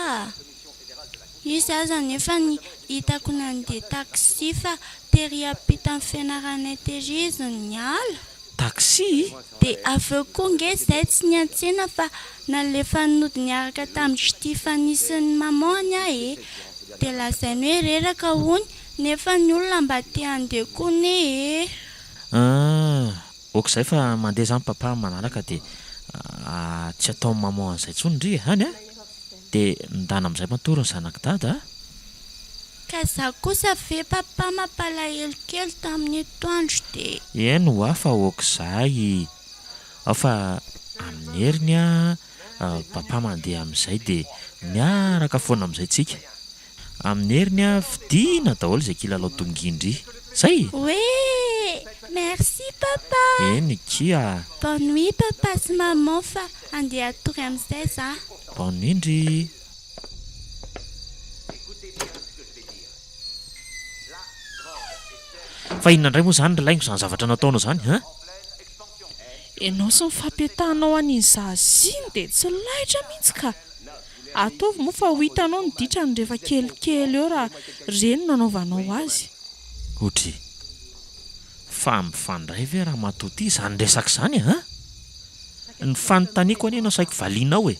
izy aza nefa ny hitako nandeha taxi fa tery apita amin'ny fianaranay tery izy ny ala taxi dia aveo koa nge izay tsy niantsena fa nalefa nody niaraka tamin'ny Tiffany sy ny mamany dia lazainy hoe reraka hony nefa ny olona mba te handeha koa ne okizay fa mandeha izany papa manaraka dia tsy atao maman an'izay tsony ndry hany dia ndana amin'izay matory ny zanaka dada ka za kosa ve papa mampalahelo kely tamin'ny atoandro dia eno fa okizay fa amin'ny heriny papa mandeha amin'izay dia miaraka foana amin'izay tsika amin'ny heriny vidiana daholo izay kilalao dongindry zay oui merci papa eny kia bonne nuit papa sy maman fa andeha atory amin'izay za bonne nuit ndry fa inona indray moa izany ry laingo izany zavatra nataonao izany ianao sy mifampiatanao an'iny zaziny dia tsy lahitra mihitsy ka ataovy moa fa ho hitanao ny ditrany rehefa kelikely eo raha reny nanaovanao azy otry fa mifandray ve raha matoty izany resaka izany ny fanontaniako any ianao saiko valianao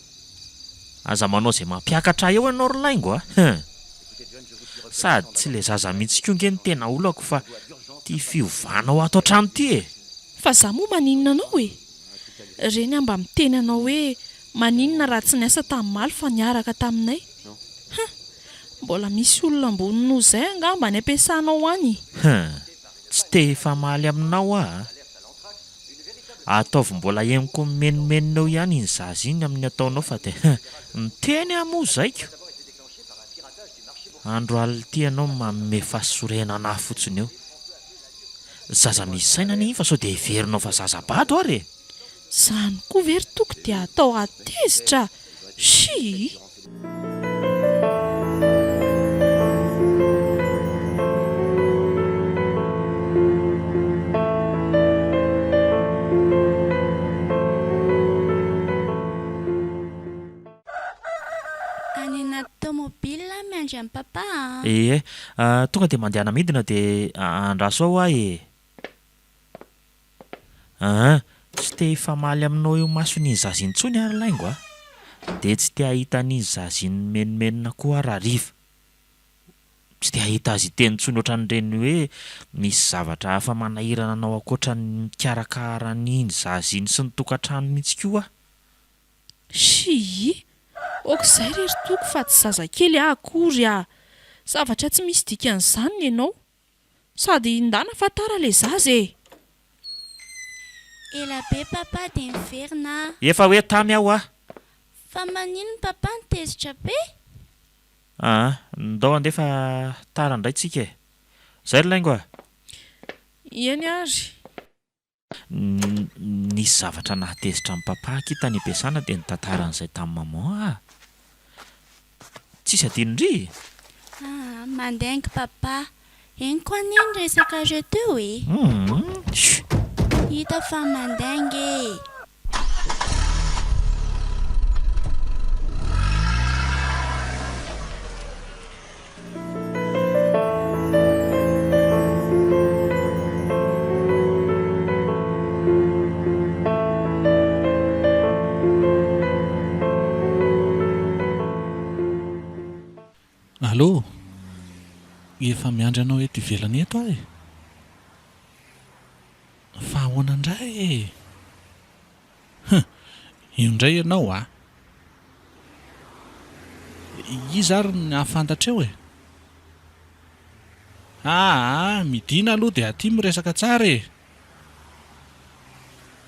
aza manao izay mampiakatra eo ianao ry laingo sady tsy ilay zaza mihitsy konge ny tena olako fa tia fiovanao ato an-trano ty fa za moa maninona anao reny mba miteny anao hoe maninona raha tsy niasa tamin'ny maly fa niaraka taminay mbola misy olona ambony noho izay angamba ny ampiasanao any tsy te efa maly aminao ataovy mbola emiko menomenonao ihany iny zaza iny amin'ny ataonao fa de miteny amo zaiko. Andro ality ianao manome fahasorenana fotsiny eo. Zaza misy saina ny fa sao de heverinao fa zaza bato ary. Zany koa very toko dia atao atezitra. Shi! Any anaty tomobila miandry amin'ny papa. Tonga de mandeha namidina de andraso ao aho e. Tsy te hifamaly aminao eo mason'iny zaza intsony ary laingo a. De tsy te hahita an'iny zaza iny menomenona koa ary hariva. Tsy te hahita azy itentsony ohatran'ireny hoe misy zavatra hafa manahirana anao akoatran'ny mikarakara an'iny zaza iny sy ny tokantrano mihitsy koa. Shi! Okizay rery toko fa tsy zazakely akory a. Zavatra tsy misy dikan'izany ianao. Sady indana fatara le zaza e. Ela be papa dia miverina. Efa hoe tamy aho a. Fa manino papa nitezitra be? Ndao andefa tara indray tsika e. Zay ry laingo a. Eny ary. Nisy zavatra nahatezitra amin'ny papa kitany ampiasana dia nitantaran'izay tamin'ny maman. Tsisy adinondry. Mandaingy papa. Eny koa an'iny resaka jeu teo e. Hita fa mandaingy. Allô? Efa miandry anao eto ivelany eto aho e. Fa ahoana indray e? Io indray ianao a? Iza ary ny ahafantatra eo e? Midina aloha dia aty miresaka tsara e.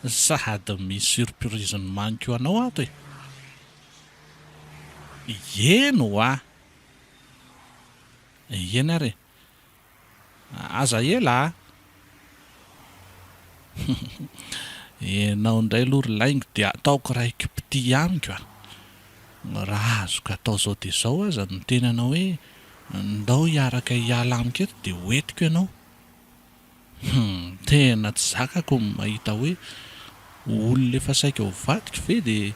Sady misy surprise manko anao ato e. Eno a? Eny ary. Aza ela. Enao indray aloha ry laingo dia ataoko raiky piti amiko a. Raha azoko atao zao dia zao aza ny tena anao hoe ndao hiaraka hiala amiko eto dia hoentiko ianao. Tena tsy zakako mahita hoe olona efa saika ho vadiko ve dia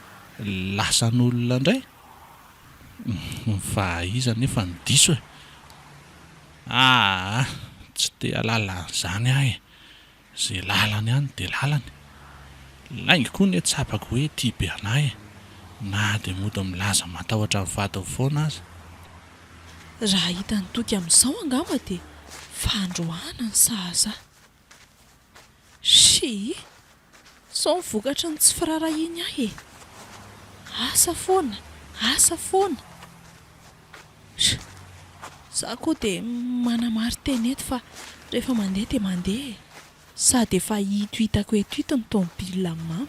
lasan'olona indray. Fa iza nefa ny diso e. Tsy te halala an'izany aho e. Zay lalany ihany dia lalany. Laingo koa ny tsapako hoe tia be anahy e. Na dia mody milaza matahotra ny vadiny foana aza. Raha hita ny toky amin'izao angamba dia fandroana ny zaza. Shi! Sao mivokatra ny tsy firarahiny ahy e. Asa foana. Za koa dia manamary teny eto fa rehefa mandeha dia mandeha. Sady efa hitako eto ny tomobila mama.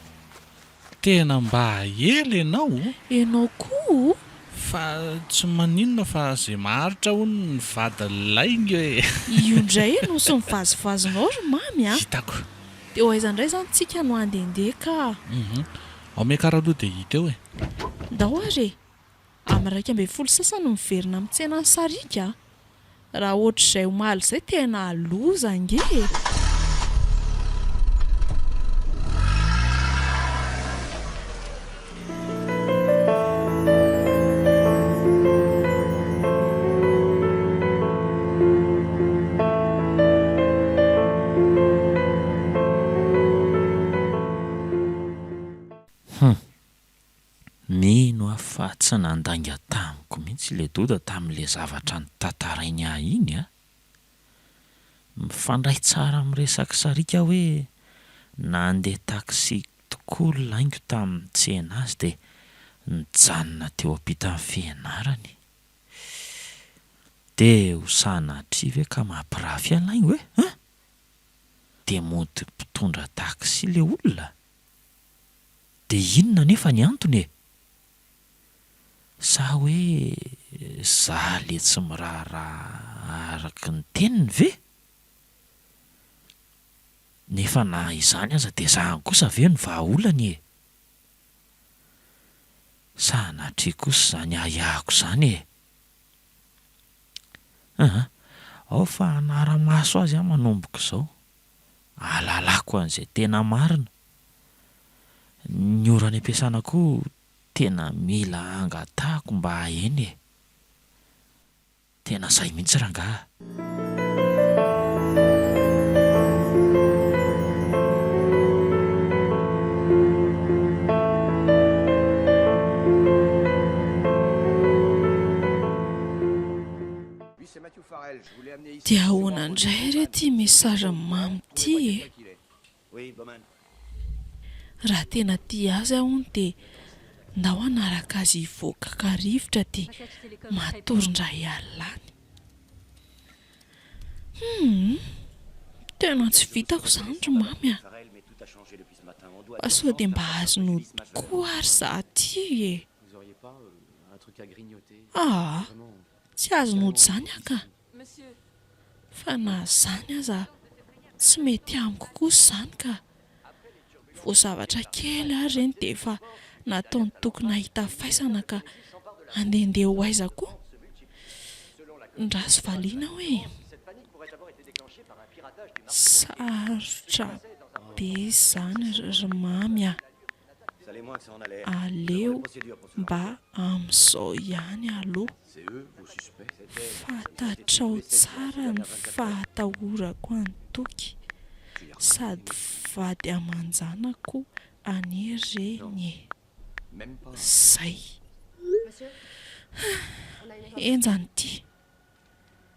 Tena mba ela ianao? Ianao koa? Fa tsy maninona fa izay maharitra hono ny vadiny laingo e. Io indray no sy mivazivazinao ry mamy a. Hitako. Dia hoaiza indray izany tsika no handehandeha ka. Ao miakara aloha dia hita eo e. Ndao ary e. Amin'ny 12 sasany miverina amin'ny tsenan'ny Sarika. Raha ohatr'izay omaly izay tena loza ange. Mino afa tsy nandanga tamiko mihitsy le doda tamin'ilay zavatra ny tantarainy ahy iny a. Mifandray tsara miresaka Sarika hoe nandeha taksi tokoa laingo tamin'ny tsena azy dia nijanona teo ampita amin'ny fianarany. Dia ho sanatria ve ka mampirafy alaingo hoe? Dia mody mpitondra taksi le olona. dia inona nefa ny antony e? Sa hoe za le tsy miraharaha araky ny teniny ve? Nefa na izany aza dia zahany kosa ve ny vahaolany e? Sa natria kosa zany ahahako izany e? Ao fa hanara-maso azy aho manomboka izao. Ahalalako an'izay tena marina. Ny ora any am-piasana koa tena mila angatahako mba haheny e. Tena izay mihitsy rangahy. Dia ahoana indray re ty mesara mamy ty e? Raha tena tia azy ahony dia ndao hanaraka azy hivoaka ka-rivotra dia matorindray alany. Tena tsy vitako izany ry mamy a. Sao dia mba azonao koa ary za ty e. Tsy azonao izany aka. Fa na izany aza tsy mety amiko kosa izany ka. Vao zavatra kely ary reny dia efa nataony tokony hahita faisana ka handehandeha ho aiza koa. Ndraso valiana hoe sarotra be izany ry mamy a. Aleo mba amin'izao ihany aloha. Fantatrao tsara ny fahatahorako antoky sady vady aman-janako anereny e. Zay. Enjany ty.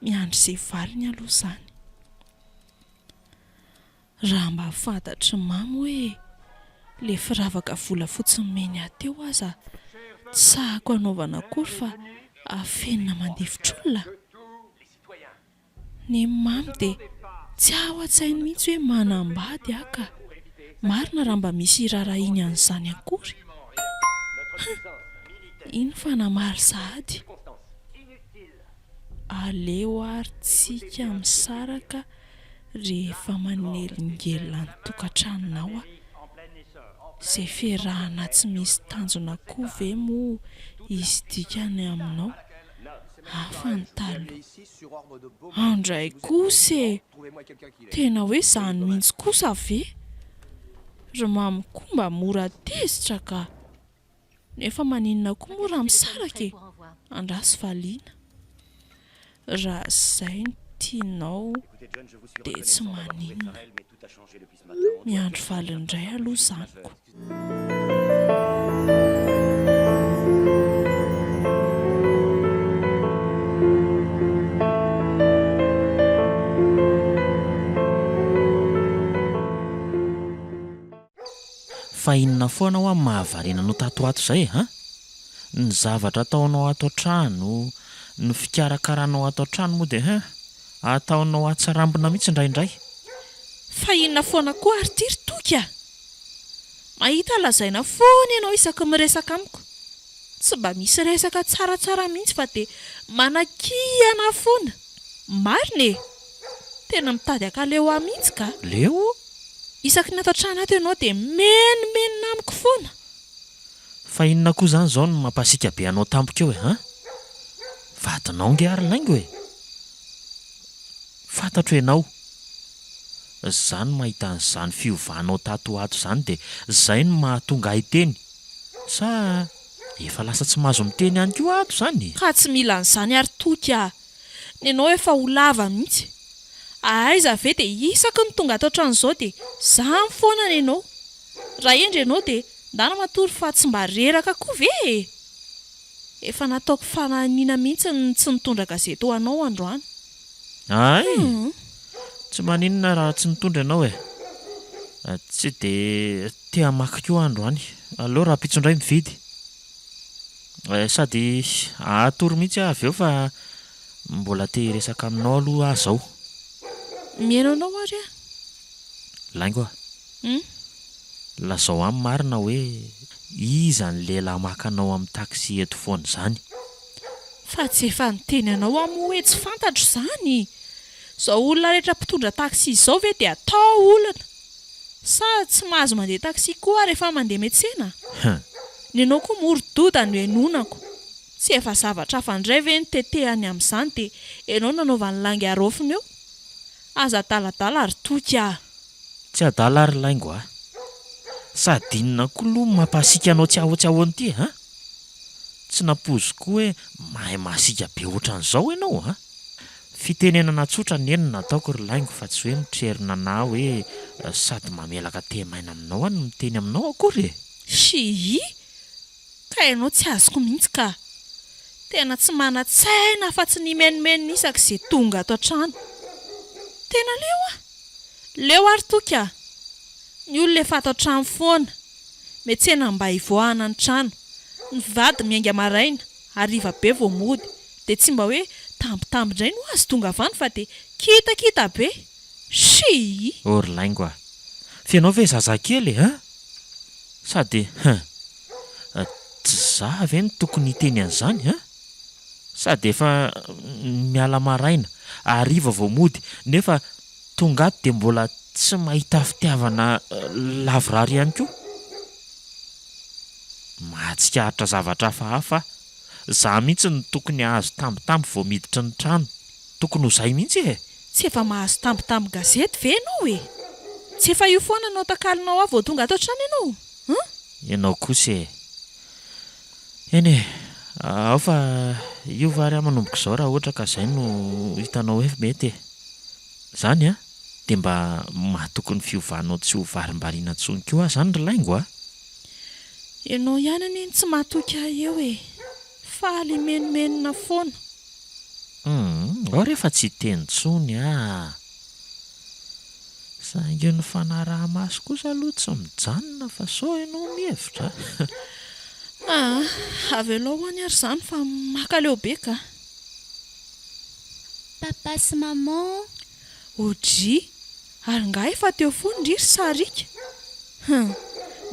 Miandry izay valiny aloha izany. Raha mba fantatry mamy hoe le firavaka volafotsy meny ateo aza tsahako anaovana akory fa afenina mandevitr'olona. Ny mamy dia tsy ao an-tsainy mihitsy hoe manambady aka. Marina raha mba misy irarahiny an'izany akory. Iny fa namary sahady. Aleo ary tsika misaraka rehefa manelingelina ny tokantranonao a. Izay fiarahana tsy misy tanjona koa ve moa izy dikany aminao. Hafa ny taloha. Andray kosa e. Tena hoe izany mihitsy kosa ve? Ry mamy koa mba mora tezitra ka. Nefa maninona koa moa raha misaraka e. Andraso valiana. Raha izay no tianao dia tsy maninona. Miandry valindray aloha zaniko. Fa inona foana ho amin'ny mahavarena tatoato izay ha? Ny zavatra ataonao ato an-trano, ny fikarakaranao ato an-trano moa dia ataonao atsarambina mihitsy indraindray. Fa inona foana koa ary ty ry toky a? Mahita lazaina foana ianao isaky miresaka amiko. Tsy mba misy resaka tsaratsara mihitsy fa dia manakihana foana. Marina e. Tena mitady akaleo ahy mihitsy ka. Leo? Isaky ny ato an-trano ato ianao dia menomenona amiko foana. Fa inona koa izany izao no mampasiaka be anao tampoka eo e vadinao nge ary laingo e. Fantatro ianao. Izany mahita an'izany fiovanao tato ato izany dia izay no mahatonga ahy teny. Sa efa lasa tsy mahazo miteny ihany koa ato izany. Ka tsy mila an'izany ary toky a. Ny ianao efa ho lava mihitsy. Aiza ve dia isaky ny tonga ato an-trano izao dia izany foana ny ianao. Raha endry ianao dia ndana matory fa tsy mba reraka koa ve? Efa nataoko fanahiniana mihitsy tsy nitondra gazety ho anao androany. Ay, tsy maninona raha tsy nitondra ianao e. Tsy dia tia maka koa androany. Aleo raha pitsondray mividy. Sady atory mihitsy avy eo fa mbola te resaka aminao aloha aho izao. Mihaino anao ary a? Laingo a. lazao amin'ny marina hoe iza ny lehilahy makanao amin'ny taksi eto foana izany. Fa tsy efa niteny anao amin'ny hoe tsy fantatro izany. Izao olona rehetra mpitondra taksi izao ve dia atao olana? Sa tsy mahazo mandeha taksi koa rehefa mandeha miantsena? Ny anao koa moro-doda no henonako. Tsy efa zavatra fandray ve ny tetehany amin'izany dia ianao nanaovany langy arofiny eo? Aza adaladala ary toka. Tsy adala ary laingo a. Sady inona koa aloha mampahasiaka anao tsy ahotsy an'ity ha? Tsy nampozy koa hoe mahay mahasiaka be ohatran'izao ianao ha? Fitenenana tsotra ny eny nataoko ry laingo fa tsy hoe mitrerina na hoe sady mamelaka tehamaina aminao any miteny aminao akory. Shi! Ka ianao tsy azoko mihitsy ka. Tena tsy mana-tsaina fa tsy nimenimeny isaka izay tonga ato an-trano. Tena leo a. Leo ary toka. Ny olona efa ato an-trano foana. Miantsena mba hivoahana ny trano. Ny vady miainga maraina, hariva be vao mody. Dia tsy mba hoe tambitamby indray no azy tonga avany fa dia kitakita be. Shi! Ry laingo a. Fianao ve zazakely ha? Sady tsy za ve ny tokony hiteny an'izany ha? Sady efa miala maraina, hariva vao mody, nefa tonga ato dia mbola tsy mahita fitiavana lavrary ihany koa. Mahatsikaritra zavatra hafa. Za mihitsy ny tokony hahazo tambitamby vao miditra ny trano. Tokony ho izay mihitsy e. Tsy efa mahazo tambitamby gazety ve ianao e? Tsy efa io foana anao takalinao avy vao tonga ato an-trano ianao? Ianao kosa e. Eny e, ao fa io vary aho manomboka izao raha ohatra ka izay no hitanao hoe mety e. Izany a, dia mba mahatokony fiovanao tsy ho varim-bariana intsony koa izany ry laingo a. Ianao ihany aniny tsy mahatoky ahy eo e. Faly menimenina foana. Ao rehefa tsy teny intsony a. Saingy ny fanaraha-maso kosa aloha tsy mijanona fa sao ianao mihevitra. Avelao hoany ary izany fa makaleo be ka. Papa sy maman. Odry, ary nga efa teo foana ry sarika.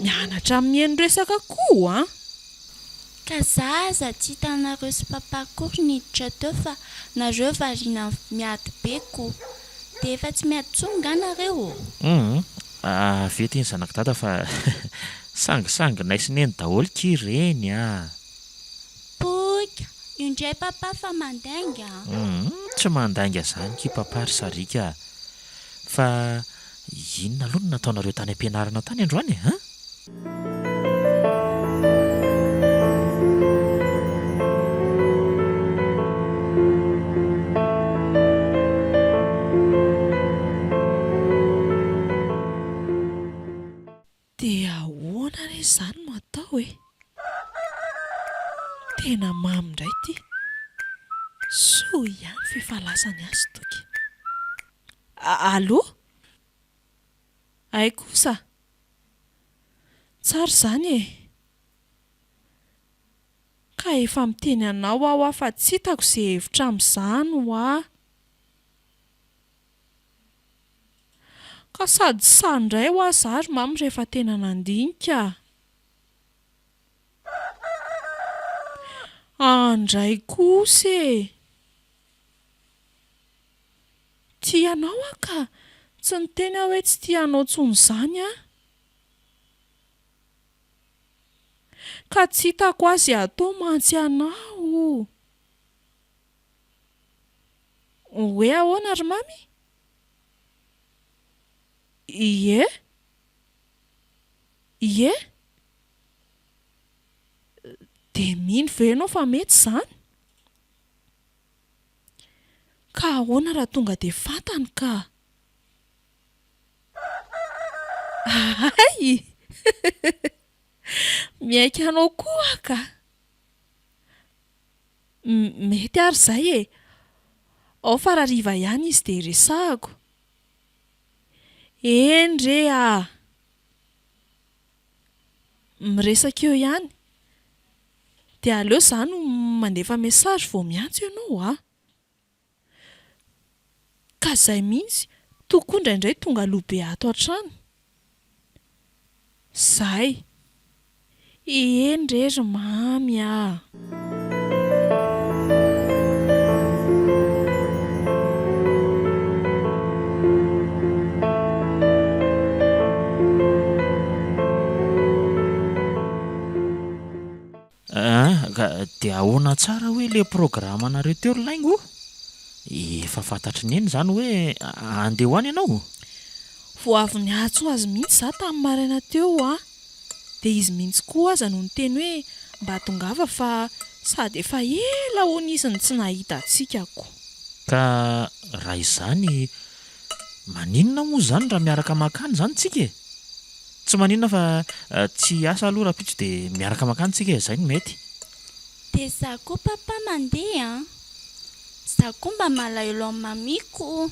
Mianatra amin'ny eny resaka koa a. Ka zaza tsy hitanareo sy papa kory niditra teo fa nareo variana miady be ko. Dia efa tsy miady tsonga nareo. Vety iny zanaka dada fa sangisangy naisineny daholo kireny a. Poika, indray papa fa mandainga. Tsy mandainga izany ki papa ry sarika. Fa inona aloha no nataonareo tany am-pianarana tany androany ha? Dia ahoana re izany no atao e? Tena mamy indray ity. Soa ihany fifalasany azy toky. Allo? Ay kosa. Tsara izany e. Ka efa miteny anao aho fa tsy hitako izay hevitra amin'izany ho. Ka sady sandray ho aho zary mamy rehefa tena nandinika. Andray kosa e. Tianao a ka tsy niteny aho hoe tsy tianao intsony izany a. Ka tsy hitako azy atao mantsy anao. Hoe ahoana ry mamy? Ie? Dia mino ve ianao fa mety izany? Ka ahoana raha tonga dia fantany ka? Ay! Miaika anao koa ka. Mety ary izay e. Ao fa raha riva ihany izy dia resahako. Eny re a. Miresaka eo ihany. Dia aleo izany mandefa mesazy vao miantso ianao a. Ka izay mihitsy tokony indraindray tonga aloha be ato an-trano. Zay. Eny re ry mamy a. Dia ahoana tsara hoe le programa anareo teo ry laingo? Efa fantatry ny eny zany hoe andeha ho any ianao? Vao avy niatso azy mihitsy za tamin'ny maraina teo a. Dia izy mihitsy koa aza no niteny hoe mba tongava fa sady efa ela ho nisy tsy nahita antsika-ko. Ka raha izany, maninona moa zany raha miaraka makany zany tsika? Tsy maninona fa tsy asa aloha raha pitso dia miaraka makany tsika izay no mety. Dia za koa papa mandeha. Za koa mba malahelo amin'ny mamiko.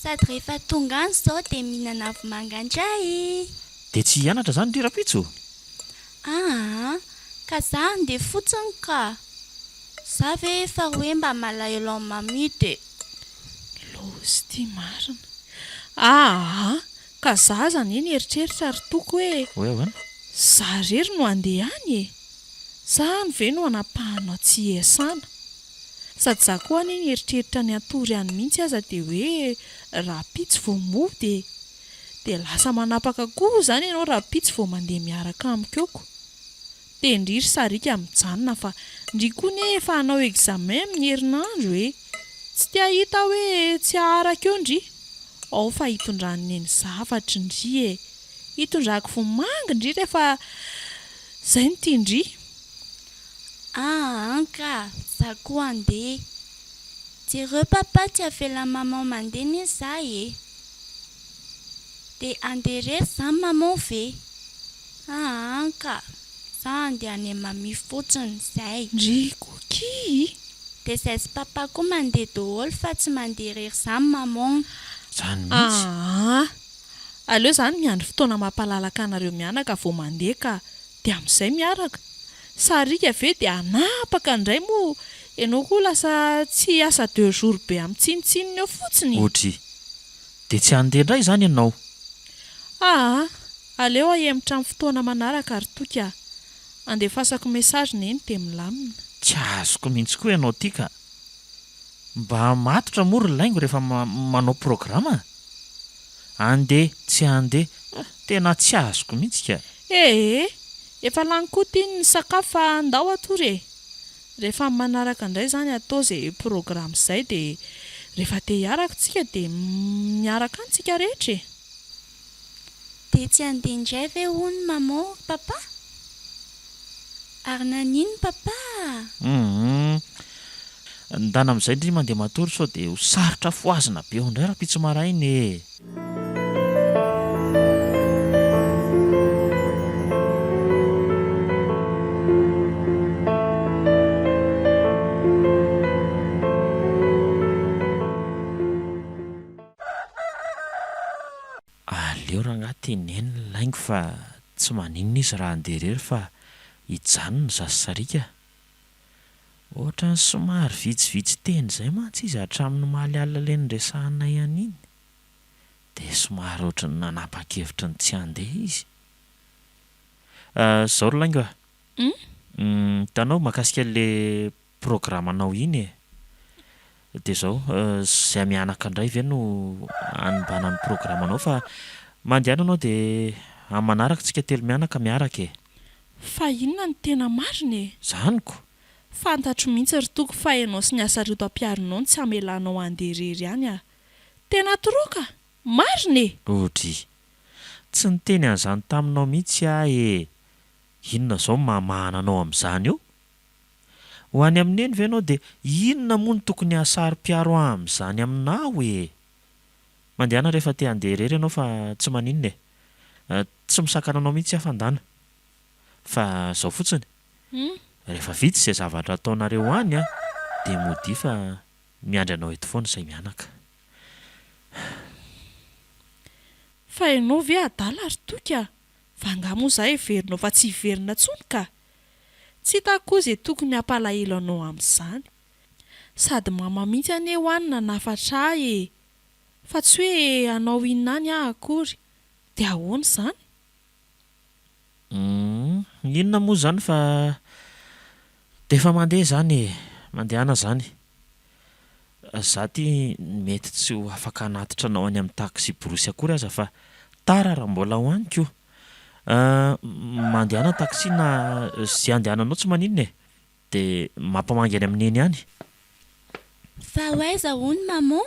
Sady rehefa tonga any izao dia mihinana vomanga indray. Dia tsy hianatra zany ry rapitso? Ka za andeha fotsiny ka. Za ve efa hoe mba malahelo amin'ny mami dia Losy tia marina. Ka za zany eny eritreritra ry toko hoe Hoe ahoana? za rery no andeha any e. Zany ve no anapahanao tsy hiasana. Sady za koa eny eritreritra ny atory any mihitsy aza dia hoe rapitsy vao mody dia lasa manapaka koa zany ianao rapitsy vao mandeha miaraka amiko. Dia indriry sarika mijanona fa ndry koa nefa hanao examen amin'ny herinandro e. Tsy tia hita hoe tsy aharaka eo ndry. Ao fa hitondrany eny zavatra ndry e. Hitondrako vomanga ndry rehefa zay no tia ndry. Ka za koa andeha. Jereo papa tsy avela maman mandeha ny za e. Dia andeha rery za maman ve? Ka za andeha any mami fotsiny zay. Ndry koky. Dia zay sy papa koa mandeha daholo fa tsy mandeha rery za maman. Zany mihitsy. Aleo zany miandry fotoana mampalalaka anareo mianaka vao mandeha ka dia amin'izay miaraka. Sarika ve dia anapaka indray moa ianao koa lasa tsy asa 2 jours be amin'ny tsinitsininy eo fotsiny. Ohatry. Dia tsy andeha indray zany ianao? Aleo ahemitra amin'ny fotoana manaraka ry toka. Andefasako mesazina eny dia milamina. Tsy azoko mihitsy koa ianao ity ka. Mba matotra moa ry laingo rehefa manao programa? Andeha, tsy andeha, tena tsy azoko mihitsy ka. Efa lany koa tiany ny sakafo fa andao atory e. Rehefa manaraka indray zany atao izay programa izay dia rehefa te hiaraka tsika dia miaraka antsika rehetra e. Dia tsy andeha indray ve hono maman, papa? Ary nanino papa? Ndana amin'izay ndry mandeha matory sao dia ho sarotra foazina be ao indray rapitso maraina e. Aleo raha agnaty neny ny laingo fa tsy maninona izy raha andeha rery fa hijanona zasy sarika. Ohatra ny somary vitsivitsy teny izay mantsy izy hatramin'ny mahalialina ilay niresahanay an'iny. Dia somary ohatra ny nanapa-kevitra ny tsy andeha izy. Izao ry laingo hitanao mahakasika an'ilay programanao iny e. Dia izao izay mianaka indray ve no hanimbana ny programanao fa mandehana anao dia amin'ny manaraka tsika telo mianaka miaraka e. Fa inona ny tena marina e? Zaniko. Fantatro mihitsy ry toko fa ianao sy ny asa reto ampiarinao tsy hamelanao andeha rery any a. Tena toroka? Marina e? Ohatry. Tsy niteny an'izany taminao mihitsy aho e. Inona izao mamahana anao amin'izany eo? Ho any amin'eny ve ianao dia inona moa no tokony hahasaro-piaro amin'izany aminao e? Mandehana rehefa te handeha rery ianao fa tsy maninona e. Tsy misakana anao mihitsy afandana. Fa izao fotsiny. Rehefa vita izay zavatra ataonareo any dia mody fa miandry anao eto foana izay mianaka. Fa ianao ve adala ry toka? Fa angaha moa izaho heverinao fa tsy hiverina intsony ka. Tsy hitako koa izay tokony hampalahelo anao amin'izany. Sady mama mihitsy anie ho any nanafatra ahy e. Fa tsy hoe anao inona any aho akory. Dia ahoana izany? Inona moa zany fa de efa mandeha zany e, mandehana zany. Za ty mety tsy ho afaka hanatitra anao any amin'ny taxi borosy akory aza fa tara raha mbola hoaniko. Mandehana taxi na zay andehananao tsy maninona e, de mampamangy any amin'ny eny ihany. Fa hoaiza hono maman?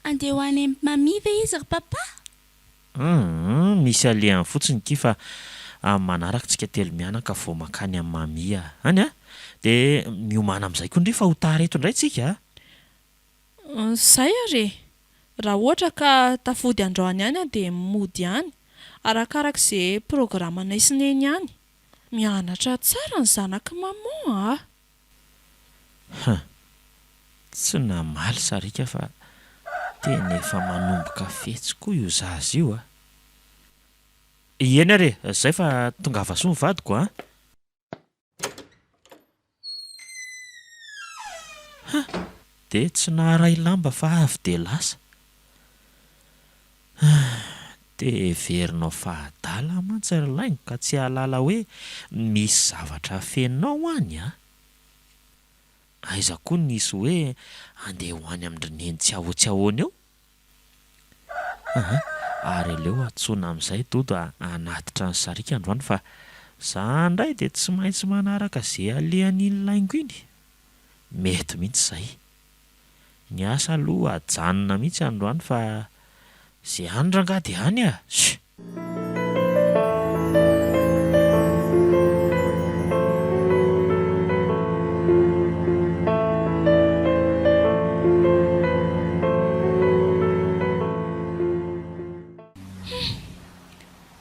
Andeha ho any amin'ny mamia ve izy ry papa? Misy alehany fotsiny ky fa manaraka tsika telo mianaka vao makany amin'ny mamia any a, de miomana amin'izay koa ndray fa ho tara eto indray tsika. Zay ary raha ohatra ka tafody androany ihany dia mody ihany arakarak'izay programa naisinainy ihany. Mianatra tsara ny zanaka maman Tsy namaly sarika fa tena efa manomboka fetsy koa io zaza io Eny are, zay fa tonga avasoa ny vadiko de tsy naharay lamba fa avy de lasa. De heverinao fahadala mantsy ry laingo ka tsy hahalala hoe misy zavatra fenao any Aiza koa nisy hoe andeha ho any amin'ny reneny tsy ahoany eo. Ary aleo atsoina amin'izay todo hanatitra ny sarika androany fa za indray de tsy maintsy manaraka zay alehan'iny laingo iny. Mety mihitsy izay. Ny asa aloha ajanona mihitsy androany fa zay any rangaha de any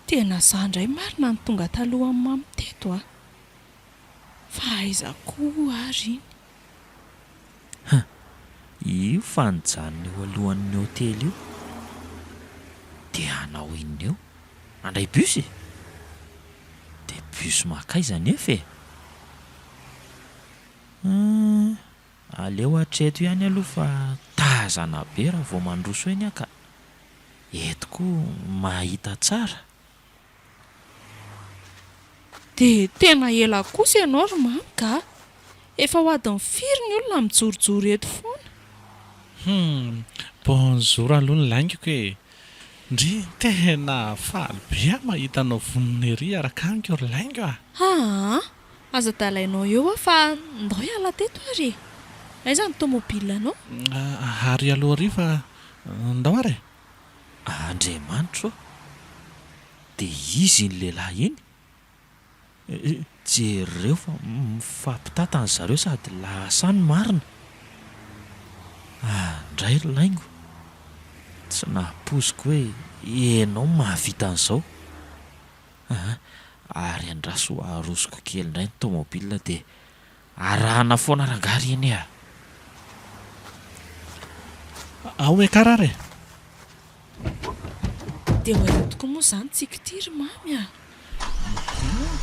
Tena za indray marina ny tonga talohan'ny mamy teto fa aiza koa ary io fanjanona eo alohan'ny hôtely io de anao inona eo? Andray bus de bus makaiza nefa aleo hatreto ihany aloha fa tazana be raha vao mandroso eny ka eto koa mahita tsara. de tena ela kosa ianao ry mamy ka efa ho adiny firy ny olona mijorojoro eto foana. Bonjour aloha ny laingiko ndry tena faly be mahita anao vonona ery araka amiko ry laingo aza dalainao eo fa ndao hiala teto ary aiza ny tômôbilanao? Ary aloha ary fa ndao ary Andriamanitra de izy iny lehilahy iny jereo fa mifampitatana zareo sady lasany marina. Ndray ry laingo tsy napoziko hoe ianao mahavita an'izao. Ary andraso arosoko kely indray ny tômôbilina de arahana foana rangary eny hoe karary de ho aitoko moa zany tsikitiry mamy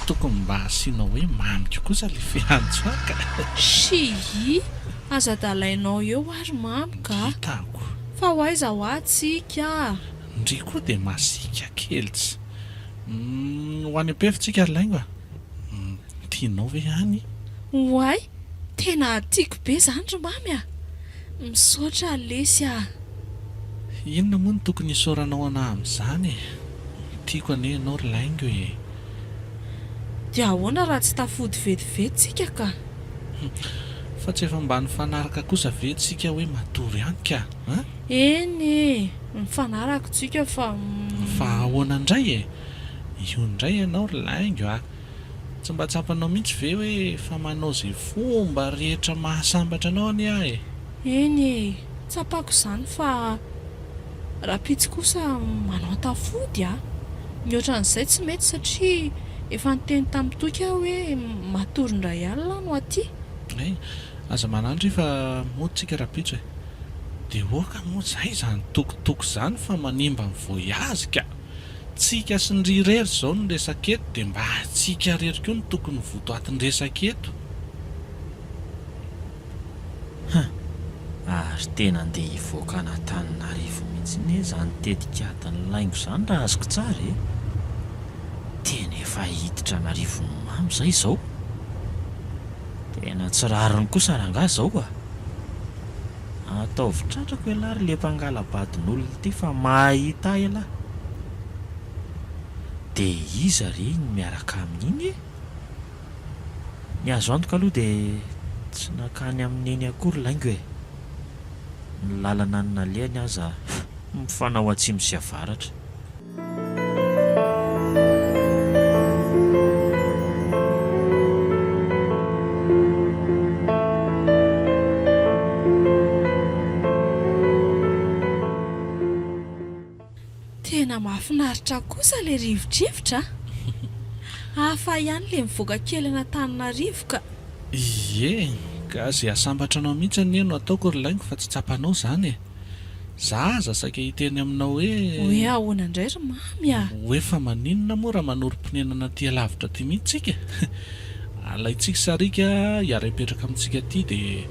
tokony mba asianao hoe mamiko kosa le fiantso aka. aza dalainao eo ary mamy ka hitako fa ho aiza ho atsika ndry koa de masika kely tsy ho any am-pefitsika ry laingo tianao ve any? Hoay tena tiako be zany ry mamy misaotra lesy inona moa no tokony hisaoranao ana amin'izany tiako ane ianao ry laingo dia ahoana raha tsy tafody vetivety ka fa tsy efa mba nifanaraka kosa ve tsika hoe matory ihany ka eny mifanaraka tsika fa ahoana indray io indray ianao ry laingo tsy mba tsapanao mihitsy ve hoe fa manao zay fomba rehetra mahasambatra anao any eny tsapako izany fa raha pitsy kosa manao tafody mihoatran'izay tsy mety satria efa niteny tamin'ny toky aho hoe matory indray alina no aty. Aza manandry fa motsika rapitso de oka moa zay zany tokotoko zany fa manimba ny voyazy ka tsika sy ny rirery zao ny resaketo de mba tsika rery koa ny tokony voto atin'ny resaketo. Ary tena andeha hivoaka Antananarivo mihitsy ne zany tetikadiny laingo zany raha azoko tsara tena efa efa hiditra narivo mamy izay izao. Tena tsy rariny kosa rangahy izao a. Ataovy tratrako ialary le mpangalabadin'olona ity fa mahita ahy ialahy. Dia iza ry ny miaraka amin'iny e? Ny azo antoka aloha dia tsy nakany amin'eny akory laingo e. Ny lalana ny nalehany aza mifanao atsimo sy avaratra. Tena mahafinaritra kosa le rivodrivotra. Hafa ihany le mivoaka kely Antananarivo ka. Ie, ka izay asambatranao mihitsy ny no ataoko ry laingo fa tsy tsapanao izany e. Zaza saika hiteny aminao hoe ahoana indray ry mamy a. hoe fa maninona moa raha manorim-ponenana ty alavitra ty mihitsy tsika. Alaitsika sarika hiara-hipetraka amintsika ty dia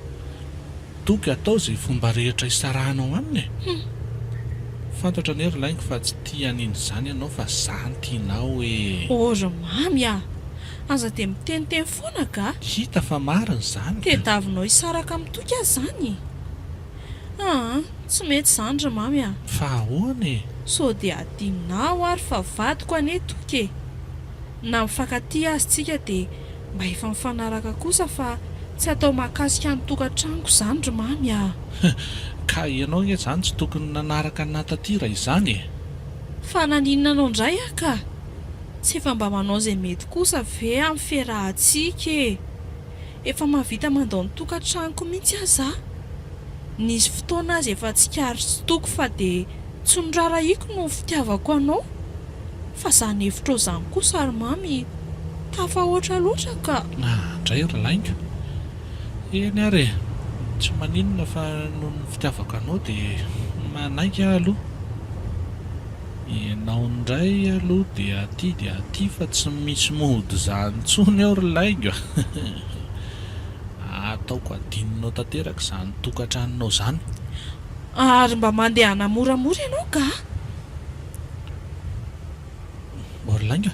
toky atao izay fomba rehetra isarahanao aminy e. Fantatra ny ry laingo fa tsy tia aniny izany ianao fa izany tianao e. Ry mamy a, aza dia miteniteny foana ka. Hita fa marina izany. Tediavinao hisaraka amin'ny toky azy izany. Tsy mety izany ry mamy a. Fa ahoana e? So dia adinonao ary fa vadiko ane toky e. Na mifankatia azy tsika dia mba efa mifanaraka kosa fa tsy atao mahakasika ny tokantranoko izany ry mamy a. Ka ianao nge izany tsy tokony nanaraka natatira izany e. Fa naninona anao indray a ka? Tsy efa mba manao izay mety kosa ve amin'ny fiarahantsika e. Efa mahavita mandao ny tokantranoko mihitsy aza. Nisy fotoana azy efa tsy kary sy toko fa dia tsy nirarahiako no fitiavako anao. Fa izany hevitra izany kosa ry mamy tafahoatra loatra ka. Indray ry laingo. Eny ary e, tsy maninona fa noho ny fitiavako anao dia manaiky aho aloha. Ianao indray aloha dia aty fa tsy misy mody izany intsony ao ry laingo. Ataoko adinonao tanteraka izany tokantranonao izany. Ary mba mandehana moramora ianao ka? Ry laingo,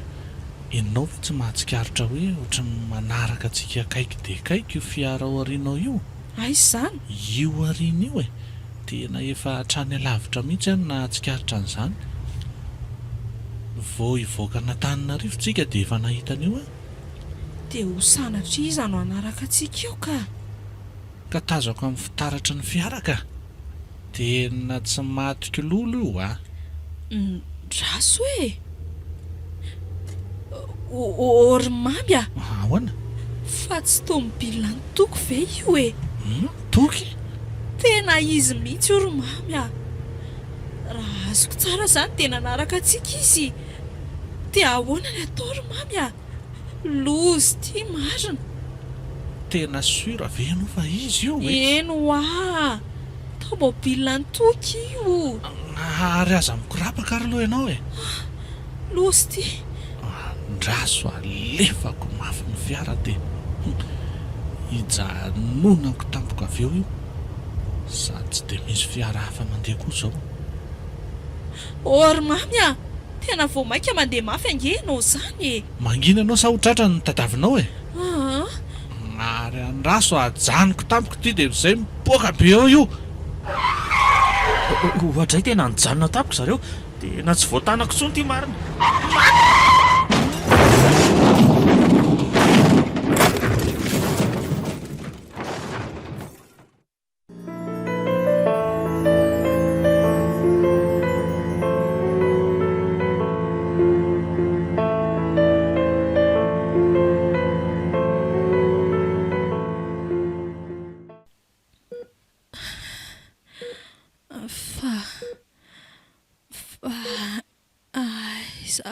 ianao fa tsy mahatsikaritra hoe ohatran'ny manaraka antsika kaiky dia kaiky io fiara ao aorianao io. Aiza izany? Io aoriana io e, tena efa hatrany alavitra mihitsy any nahatsikaritra an'izany. Vao hivoaka n'Antananarivo tsika dia efa nahita an'io a. Dia ho sanatra iza no hanaraka antsika eo ka? Ka tazako amin'ny fitaratry ny fiara ka. Tena tsy maty lolo io a. Draso e. Ry mamy a. Ahoana? Fa tsy tomobilina ny toko ve io e? Toky? Tena izy mihitsy ry mamy a. Raha azoko tsara izany dia nanaraka antsika izy. Dia ahoana ny atao ry mamy a? Lozy ty marina. Tena sura ve ianao fa izy io e? Eno a, tomobilina ny toky io. Ary aza mikorapaka ary aloha ianao e. Lozy ty. Ndraso alefako mafy ny fiara dia hijanonako tampoko avy eo io. Sady tsy dia misy fiara hafa mandeha koa izao. Ry mamy a, tena vao maika mandeha mafy angenao izany e. Mangina anao sa ho tratra ny tadavinao e? Ary andraso ajanoko tampoko ty dia izay mipoaka be eo io. Ohatray tena nijanona tampoko zareo. Tena tsy voatanako intsony ty marina.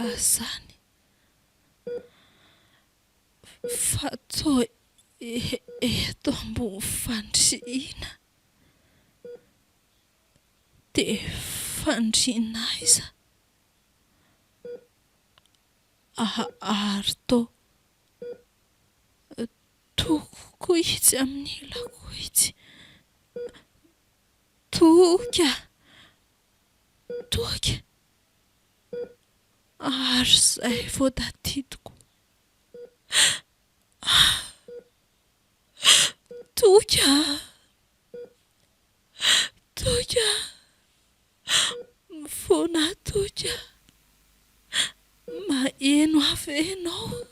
Izany fatao eto ambony fandriana dia fandriana aiza ary toko itsy amin'ny ilako itsy toka ary izay vao tadidiko Toka, toka, mifoana toka, maheno avy ianao.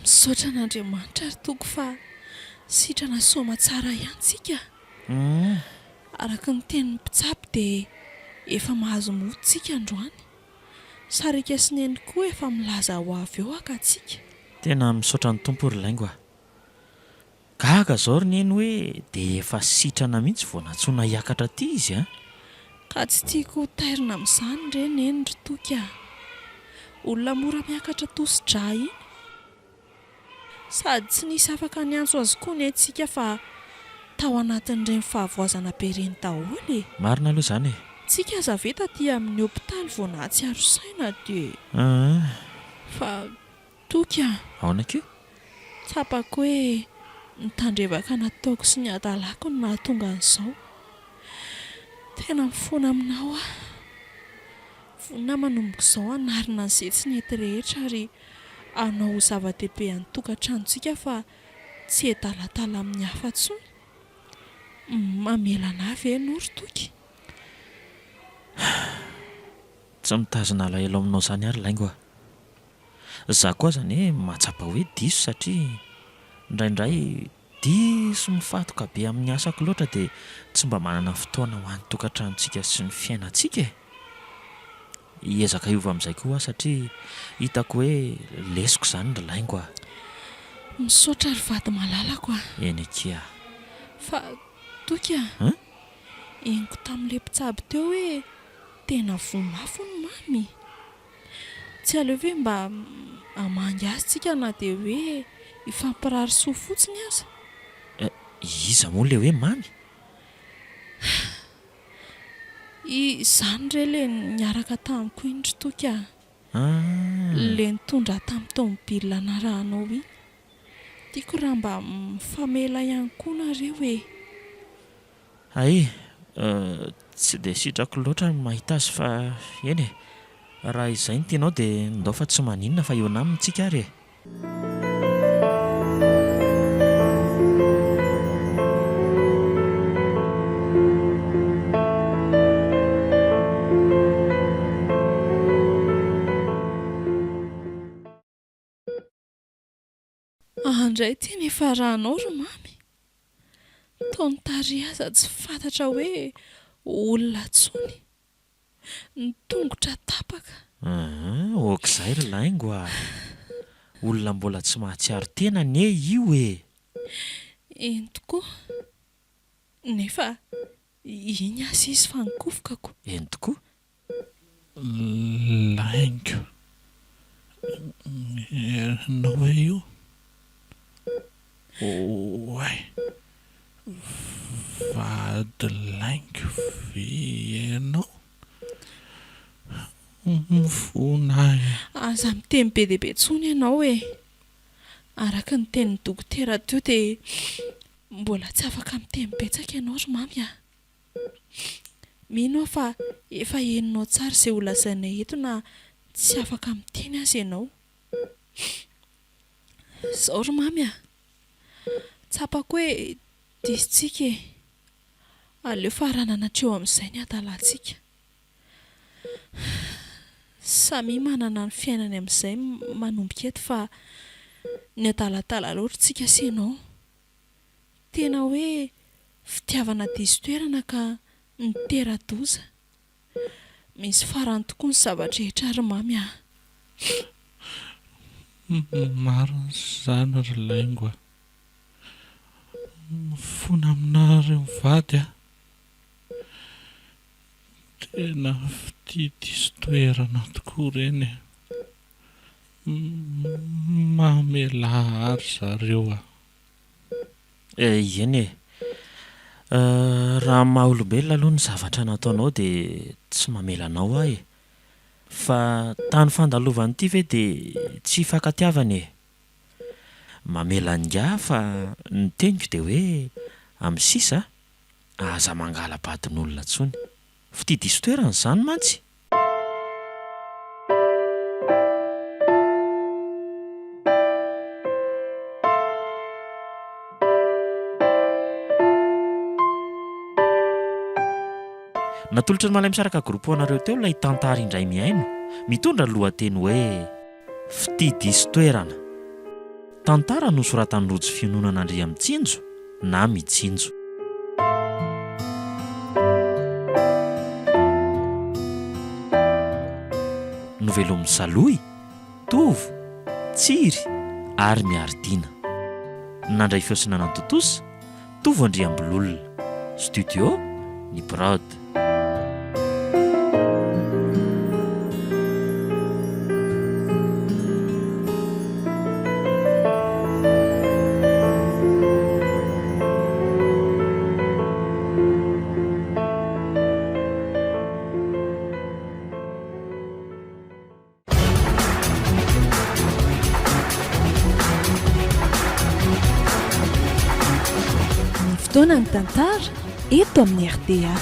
Misaotra an'Andriamanitra ary toko fa sitrana soma tsara ihantsika. Araka ny tenin'ny mpitsapy dia efa mahazo motsika androany. Sarika sineny koa efa milaza ho avy eo akatsika. Tena misaotra ny tompo ry laingo a. Gaga zao ry neny hoe dia efa sitrana mihitsy vao natsoina hiakatra aty izy a. Ka tsy tiako tairina amin'izany ireny eny ry toka. Olona mora miakatra tosi-dra iny. Sady tsy nisy afaka niantso azy koa ny antsika fa tao anatin'ireny fahavoazana be ireny daholo e. Marina aloha izany e. Tsika aza ve taty amin'ny hopitaly vao nahatsiaro saina dia fa toka Ahoana ke? tsapako hoe ny tandrevaka nataoko sy ny adalako no nahatonga an'izao. Tena mifoana aminao a. Vonina manomboka izao hanarina an'izay tsy nety rehetra ary hanao zava-dehibe any tokantranontsika fa tsy adalatala amin'ny hafa intsony. Mamelana avy ianao ry toka. Tsy mitazona alahelo aminao izany ary laingo a. Izaho koa zany hoe mahatsapa hoe diso satria indraindray diso mifatoka be amin'ny asako loatra dia tsy mba manana fotoana ho an'ny tokantranontsika sy ny fiainantsika e. Hiezaka hiova amin'izay koa satria hitako hoe lesoko izany ry laingo a. Misaotra ry vady malalako a. Eny ekia. Fa toka henoko tamin'ilay mpitsabo teo hoe tena vomafo ny mamy. Tsy aleo ve mba hamangy azy tsika na dia hoe hifampirary soa fotsiny aza. Iza moa ilay hoe mamy? Izany re le niaraka tamiko iny ry toka. Le nitondra tamin'ny tomobila narahanao iny. Tiako raha mba mifamela ihany koa nareo e. Ay, tsy dia sitrako loatra ny mahita azy fa eny e. Raha izay no tianao dia ndao fa tsy maninona fa eo naminy tsika ary e. Andray teny efa rahanao ry mamy. Taony tary aza tsy fantatra hoe olona tsony. Ny tongotra tapaka. Oak'izay ry laingo a. Olona mbola tsy mahatsiaro tena ne io e. Eny tokoa. Nefa iny asa izy fa nikofokako. Eny tokoa. Laingo. Ianao hoe io? Oay. Vady laingo ve ianao? Mifona Aza miteny be dia be intsony ianao e. Araka ny tenin'ny dokotera teo dia mbola tsy afaka miteny betsaka ianao ry mamy a. Mino aho fa efa heninao tsara izay ho lazainay eto na tsy afaka miteny azy ianao. Izao ry mamy a. Tsapako hoe disintsika e. Aleo faranana hatreo amin'izay ny adalantsika. Samy manana ny fiainany amin'izay manomboka eto fa ny adalatala loatra tsika sy ianao. Tena hoe fitiavana diso toerana ka nitera-doza. Misy farany tokoa ny zavatra rehetra ry mamy a. marina izany ry laingo a. Mifoana aminareo mivady a. Tena fitidiso toerana tokoa ireny e. Mamela ary zareo a. Eny e. Raha maha olombelona aloha ny zavatra nataonao dia tsy mamela anao aho e. fa tany fandalovan'ity ve dia tsy fankatiavana e. Mamela nga fa ny teniko dia hoe amin'ny sisa aza mangala patin'olona ntsony. Fity diso toerana izany mantsy. Natolotra ny malay misaraka groupe anareo teo ilay tantara indray miaino mitondra ny lohateny hoe Fitidiso toerana. Tantara nosoratan'ny rojo fiononan'Andria Mitsinjo na Mitsinjo. Novelo misaloy, tovo, tsiry ary miaridina. Nandray feosinana ny totosa Tovo Andriambololona. Studio ny Brod. Fotoana ny tantara eto amin'ny RDA.